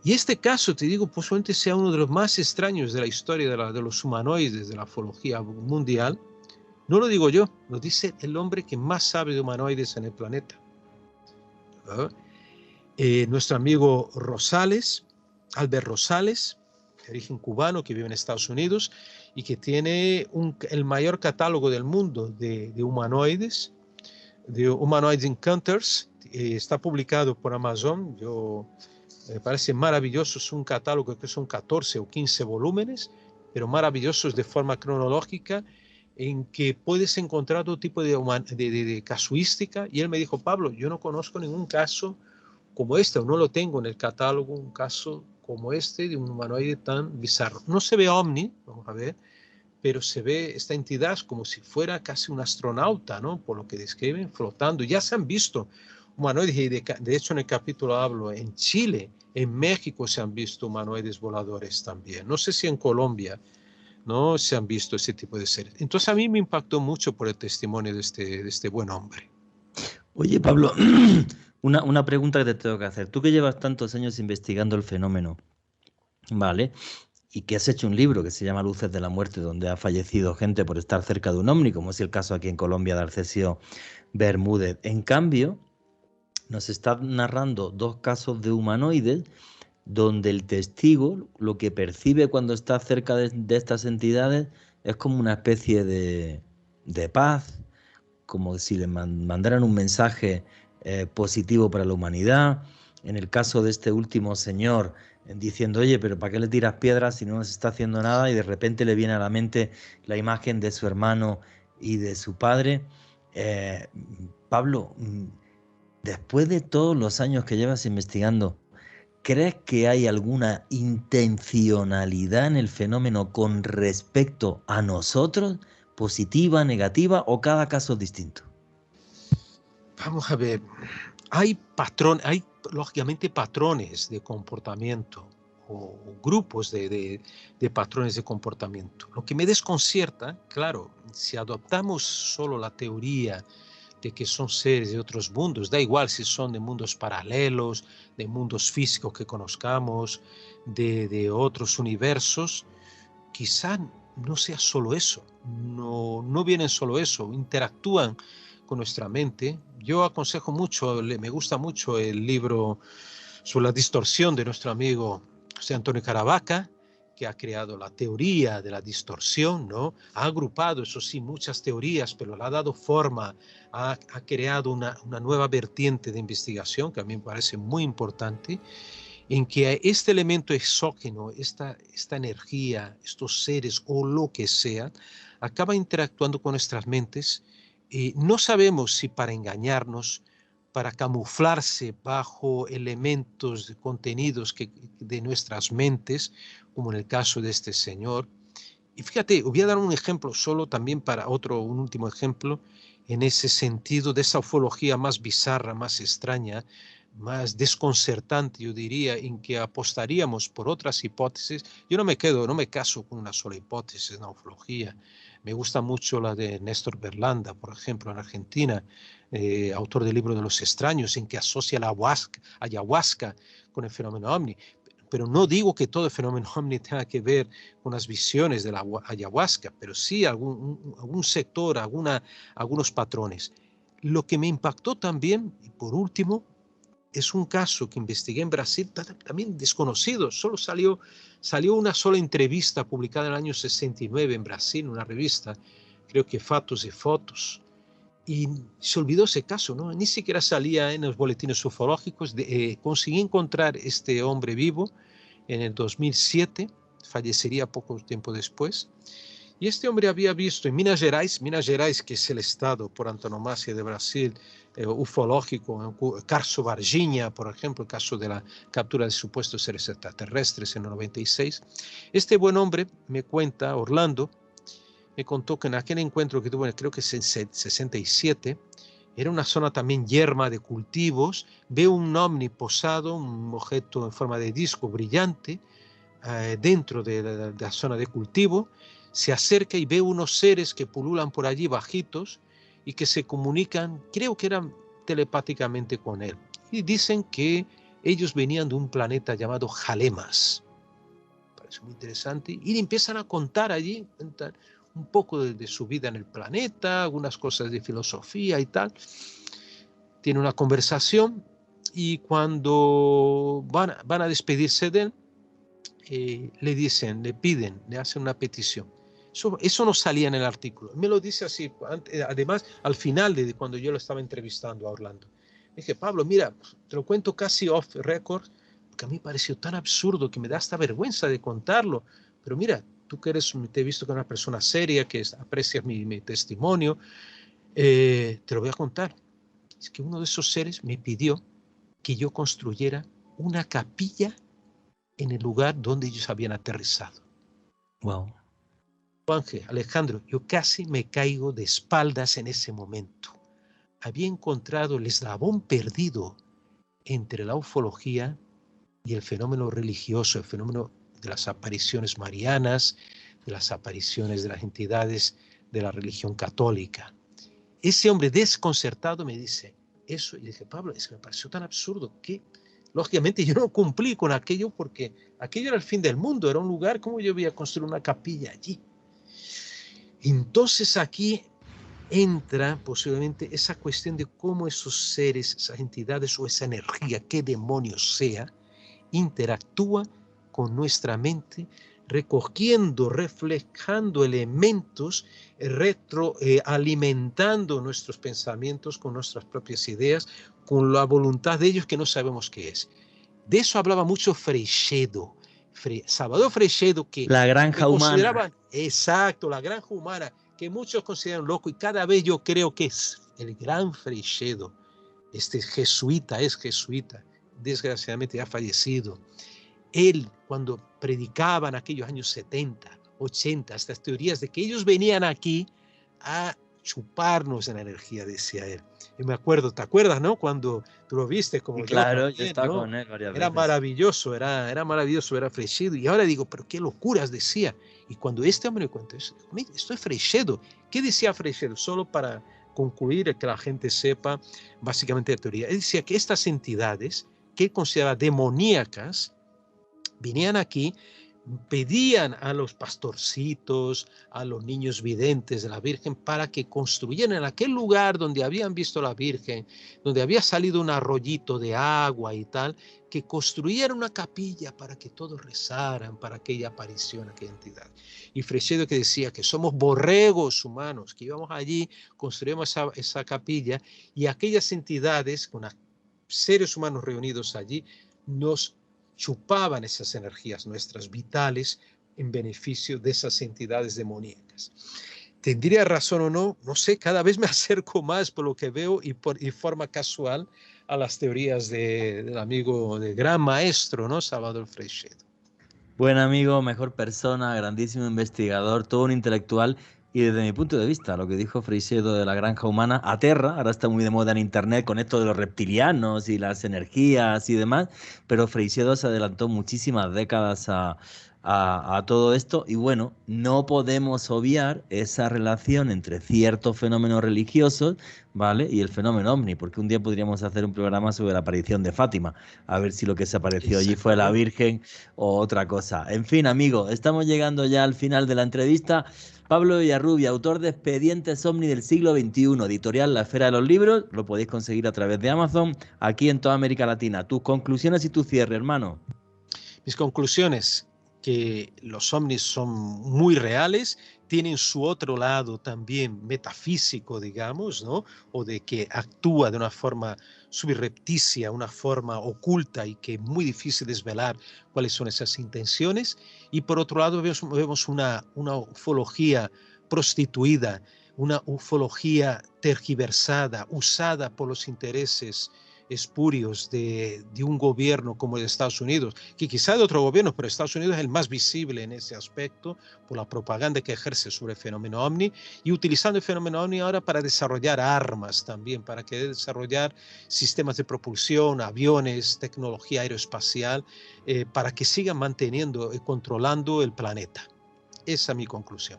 Y este caso, te digo, posiblemente sea uno de los más extraños de la historia de los humanoides, de la ufología mundial. No lo digo yo, lo dice el hombre que más sabe de humanoides en el planeta. Nuestro amigo Rosales, Albert Rosales, de origen cubano, que vive en Estados Unidos y que tiene el mayor catálogo del mundo de humanoides, de Humanoid Encounters. Está publicado por Amazon. Me parece maravilloso. Es un catálogo que son 14 o 15 volúmenes, pero maravillosos de forma cronológica, en que puedes encontrar todo tipo de casuística. Y él me dijo, Pablo, yo no conozco ningún caso como este, o no lo tengo en el catálogo, un caso como este de un humanoide tan bizarro. No se ve ovni, vamos a ver, pero se ve esta entidad como si fuera casi un astronauta, ¿no?, por lo que describen, flotando. Ya se han visto humanoides, y de hecho en el capítulo hablo, en Chile, en México se han visto humanoides voladores también. No sé si en Colombia no se han visto ese tipo de seres. Entonces a mí me impactó mucho por el testimonio de este buen hombre. Oye, Pablo, una pregunta que te tengo que hacer. Tú que llevas tantos años investigando el fenómeno, ¿vale?, y que has hecho un libro que se llama Luces de la Muerte, donde ha fallecido gente por estar cerca de un ovni, como es el caso aquí en Colombia de Arcesio Bermúdez. En cambio, nos está narrando dos casos de humanoides donde el testigo lo que percibe cuando está cerca de estas entidades es como una especie de paz, como si le mandaran un mensaje positivo para la humanidad. En el caso de este último señor, diciendo, oye, pero ¿para qué le tiras piedras si no nos está haciendo nada? Y de repente le viene a la mente la imagen de su hermano y de su padre. Pablo, después de todos los años que llevas investigando, ¿crees que hay alguna intencionalidad en el fenómeno con respecto a nosotros? ¿Positiva, negativa o cada caso es distinto? Vamos a ver, hay lógicamente patrones de comportamiento o grupos de patrones de comportamiento. Lo que me desconcierta, claro, si adoptamos solo la teoría de que son seres de otros mundos, da igual si son de mundos paralelos, de mundos físicos que conozcamos, de otros universos, quizá no sea solo eso, no vienen solo eso, interactúan con nuestra mente. Yo aconsejo mucho, me gusta mucho el libro sobre la distorsión de nuestro amigo José Antonio Caravaca, que ha creado la teoría de la distorsión, ¿no? Ha agrupado, eso sí, muchas teorías, pero le ha dado forma, ha creado una nueva vertiente de investigación que a mí me parece muy importante, en que este elemento exógeno, esta energía, estos seres o lo que sea, acaba interactuando con nuestras mentes. No sabemos si para engañarnos, para camuflarse bajo elementos de contenidos de nuestras mentes, como en el caso de este señor. Y fíjate, voy a dar un ejemplo solo también para un último ejemplo, en ese sentido de esa ufología más bizarra, más extraña, más desconcertante, yo diría, en que apostaríamos por otras hipótesis. Yo no me caso con una sola hipótesis en la ufología. Me gusta mucho la de Néstor Berlanda, por ejemplo, en Argentina, autor del libro de los extraños, en que asocia la ayahuasca con el fenómeno ovni. Pero no digo que todo el fenómeno ovni tenga que ver con las visiones de la ayahuasca, pero sí algún sector, algunos patrones. Lo que me impactó también, y por último, es un caso que investigué en Brasil, también desconocido. Solo salió una sola entrevista publicada en el año 69 en Brasil, una revista, creo que Fatos y Fotos. Y se olvidó ese caso, ¿no? Ni siquiera salía en los boletines ufológicos. Conseguí encontrar este hombre vivo en el 2007, fallecería poco tiempo después. Y este hombre había visto en Minas Gerais, que es el estado por antonomasia de Brasil, ufológico, Carso Varginha, por ejemplo, el caso de la captura de supuestos seres extraterrestres en el 96. Este buen hombre me cuenta, Orlando, me contó que en aquel encuentro que tuvo, creo que es en 67, era una zona también yerma de cultivos, ve un ovni posado, un objeto en forma de disco brillante, dentro de la zona de cultivo, se acerca y ve unos seres que pululan por allí bajitos y que se comunican, creo que eran telepáticamente con él. Y dicen que ellos venían de un planeta llamado Jalemas. Parece muy interesante. Y le empiezan a contar allí un poco de su vida en el planeta, algunas cosas de filosofía y tal. Tiene una conversación y cuando van a despedirse de él, le piden, le hacen una petición. Eso no salía en el artículo. Me lo dice así, además, al final de cuando yo lo estaba entrevistando a Orlando. Me dije, Pablo, mira, te lo cuento casi off record, porque a mí me pareció tan absurdo que me da hasta vergüenza de contarlo. Pero mira, tú que te he visto que eres una persona seria, que aprecias mi testimonio, te lo voy a contar. Es que uno de esos seres me pidió que yo construyera una capilla en el lugar donde ellos habían aterrizado. Wow. Ángel, Alejandro, yo casi me caigo de espaldas en ese momento. Había encontrado el eslabón perdido entre la ufología y el fenómeno religioso, el fenómeno de las apariciones marianas, de las apariciones de las entidades de la religión católica. Ese hombre desconcertado me dice eso, y dije, Pablo, es que me pareció tan absurdo que, lógicamente, yo no cumplí con aquello porque aquello era el fin del mundo, era un lugar, ¿cómo yo voy a construir una capilla allí? Entonces aquí entra posiblemente esa cuestión de cómo esos seres, esas entidades o esa energía, qué demonios sea, interactúa con nuestra mente, recogiendo, reflejando elementos, alimentando nuestros pensamientos con nuestras propias ideas, con la voluntad de ellos que no sabemos qué es. De eso hablaba mucho Freixedo, Salvador Freixedo, que la granja humana. Exacto, la granja humana, que muchos consideran loco, y cada vez yo creo que es el gran Freixedo, este jesuita, desgraciadamente ha fallecido. Él, cuando predicaba en aquellos años 70, 80, estas teorías de que ellos venían aquí a chuparnos en la energía, decía él. Y me acuerdo, ¿te acuerdas, no? Cuando tú lo viste como claro, yo estaba, ¿no? Con él varias era veces. Maravilloso, era maravilloso ver a Freixedo. Y ahora digo, pero qué locuras decía. Y cuando este hombre me cuenta, esto es Freixedo. ¿Qué decía Freixedo? Solo para concluir, que la gente sepa básicamente la teoría. Él decía que estas entidades, que él consideraba demoníacas, venían aquí pedían a los pastorcitos, a los niños videntes de la Virgen para que construyeran en aquel lugar donde habían visto a la Virgen, donde había salido un arroyito de agua y tal, que construyeran una capilla para que todos rezaran para aquella aparición, aquella entidad. Y Freixedo que decía que somos borregos humanos, que íbamos allí, construimos esa capilla y aquellas entidades, con seres humanos reunidos allí, nos chupaban esas energías nuestras vitales en beneficio de esas entidades demoníacas. ¿Tendría razón o no? No sé, cada vez me acerco más por lo que veo y forma casual a las teorías del amigo, del gran maestro, ¿no? Salvador Freixedo. Buen amigo, mejor persona, grandísimo investigador, todo un intelectual. Y desde mi punto de vista, lo que dijo Freixedo de la granja humana aterra. Ahora está muy de moda en internet con esto de los reptilianos y las energías y demás, pero Freixedo se adelantó muchísimas décadas a todo esto. Y bueno, no podemos obviar esa relación entre ciertos fenómenos religiosos, ¿vale?, y el fenómeno ovni, porque un día podríamos hacer un programa sobre la aparición de Fátima, a ver si lo que se apareció allí fue la Virgen o otra cosa. En fin, amigo, estamos llegando ya al final de la entrevista. Pablo Villarrubia, autor de Expedientes OVNI del siglo XXI, editorial La Esfera de los Libros, lo podéis conseguir a través de Amazon, aquí en toda América Latina. Tus conclusiones y tu cierre, hermano. Mis conclusiones, que los ovnis son muy reales, tienen su otro lado también metafísico, digamos, ¿no? O de que actúa de una forma subrepticia, una forma oculta y que es muy difícil desvelar cuáles son esas intenciones. Y por otro lado vemos una ufología prostituida, una ufología tergiversada, usada por los intereses espurios de un gobierno como el de Estados Unidos, que quizá de otro gobierno, pero Estados Unidos es el más visible en ese aspecto por la propaganda que ejerce sobre el fenómeno OVNI, y utilizando el fenómeno OVNI ahora para desarrollar armas también, para querer desarrollar sistemas de propulsión, aviones, tecnología aeroespacial, para que sigan manteniendo y controlando el planeta. Esa es mi conclusión.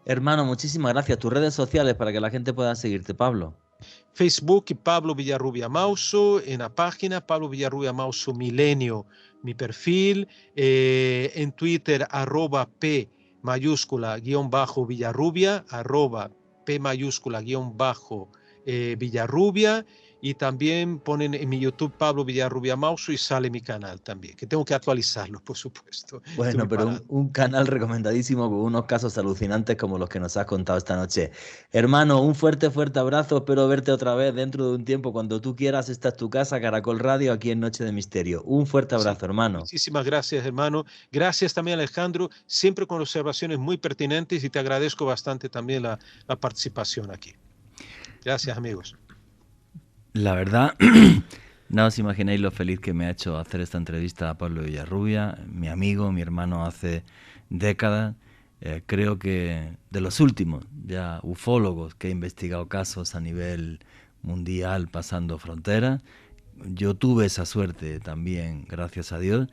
Hermano, muchísimas gracias. Tus redes sociales para que la gente pueda seguirte, Pablo. Facebook y Pablo Villarrubia Mauso, en la página Pablo Villarrubia Mauso Milenio, mi perfil, en Twitter @P mayúscula guión bajo Villarrubia, @P mayúscula guión bajo Villarrubia, y también ponen en mi YouTube Pablo Villarrubia Mauso y sale mi canal también, que tengo que actualizarlo, por supuesto. Bueno, pero un canal recomendadísimo con unos casos alucinantes como los que nos has contado esta noche. Hermano, un fuerte abrazo. Espero verte otra vez dentro de un tiempo. Cuando tú quieras, esta es tu casa, Caracol Radio, aquí en Noche de Misterio. Un fuerte abrazo, sí, hermano. Muchísimas gracias, hermano. Gracias también, Alejandro, siempre con observaciones muy pertinentes, y te agradezco bastante también la participación aquí. Gracias, amigos. La verdad, no os imagináis lo feliz que me ha hecho hacer esta entrevista a Pablo Villarrubia, mi amigo, mi hermano hace décadas. Creo que de los últimos ya ufólogos que ha investigado casos a nivel mundial pasando fronteras. Yo tuve esa suerte también, gracias a Dios,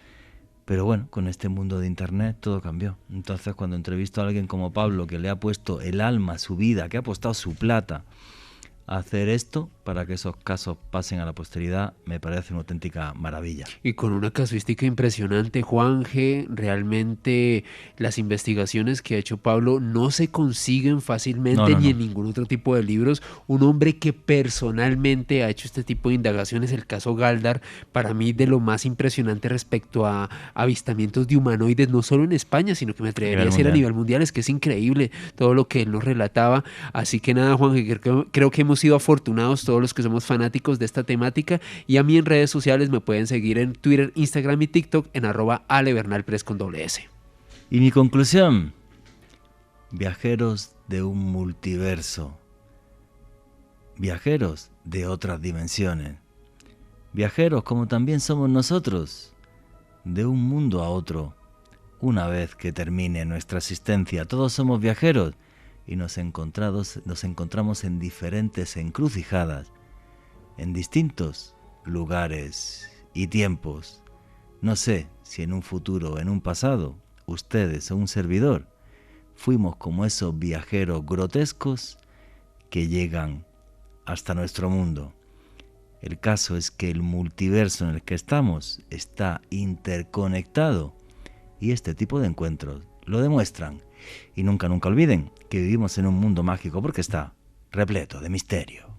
pero bueno, con este mundo de internet todo cambió. Entonces, cuando entrevisto a alguien como Pablo, que le ha puesto el alma, su vida, que ha apostado su plata a hacer esto para que esos casos pasen a la posteridad, me parece una auténtica maravilla. Y con una casuística impresionante, Juan G. Realmente las investigaciones que ha hecho Pablo no se consiguen fácilmente ni en ningún otro tipo de libros. Un hombre que personalmente ha hecho este tipo de indagaciones, el caso Galdar, para mí de lo más impresionante respecto a avistamientos de humanoides, no solo en España, sino que me atrevería a decir a nivel mundial. Es que es increíble todo lo que él nos relataba. Así que nada, Juan G., creo que hemos sido afortunados todos los que somos fanáticos de esta temática, y a mí en redes sociales me pueden seguir en Twitter, Instagram y TikTok en @alebernalpress con S. Y mi conclusión: viajeros de un multiverso, viajeros de otras dimensiones, viajeros como también somos nosotros, de un mundo a otro. Una vez que termine nuestra existencia, todos somos viajeros y nos encontramos en diferentes encrucijadas, en distintos lugares y tiempos. No sé si en un futuro o en un pasado, ustedes o un servidor, fuimos como esos viajeros grotescos que llegan hasta nuestro mundo. El caso es que el multiverso en el que estamos está interconectado y este tipo de encuentros lo demuestran. Y nunca olviden que vivimos en un mundo mágico porque está repleto de misterio.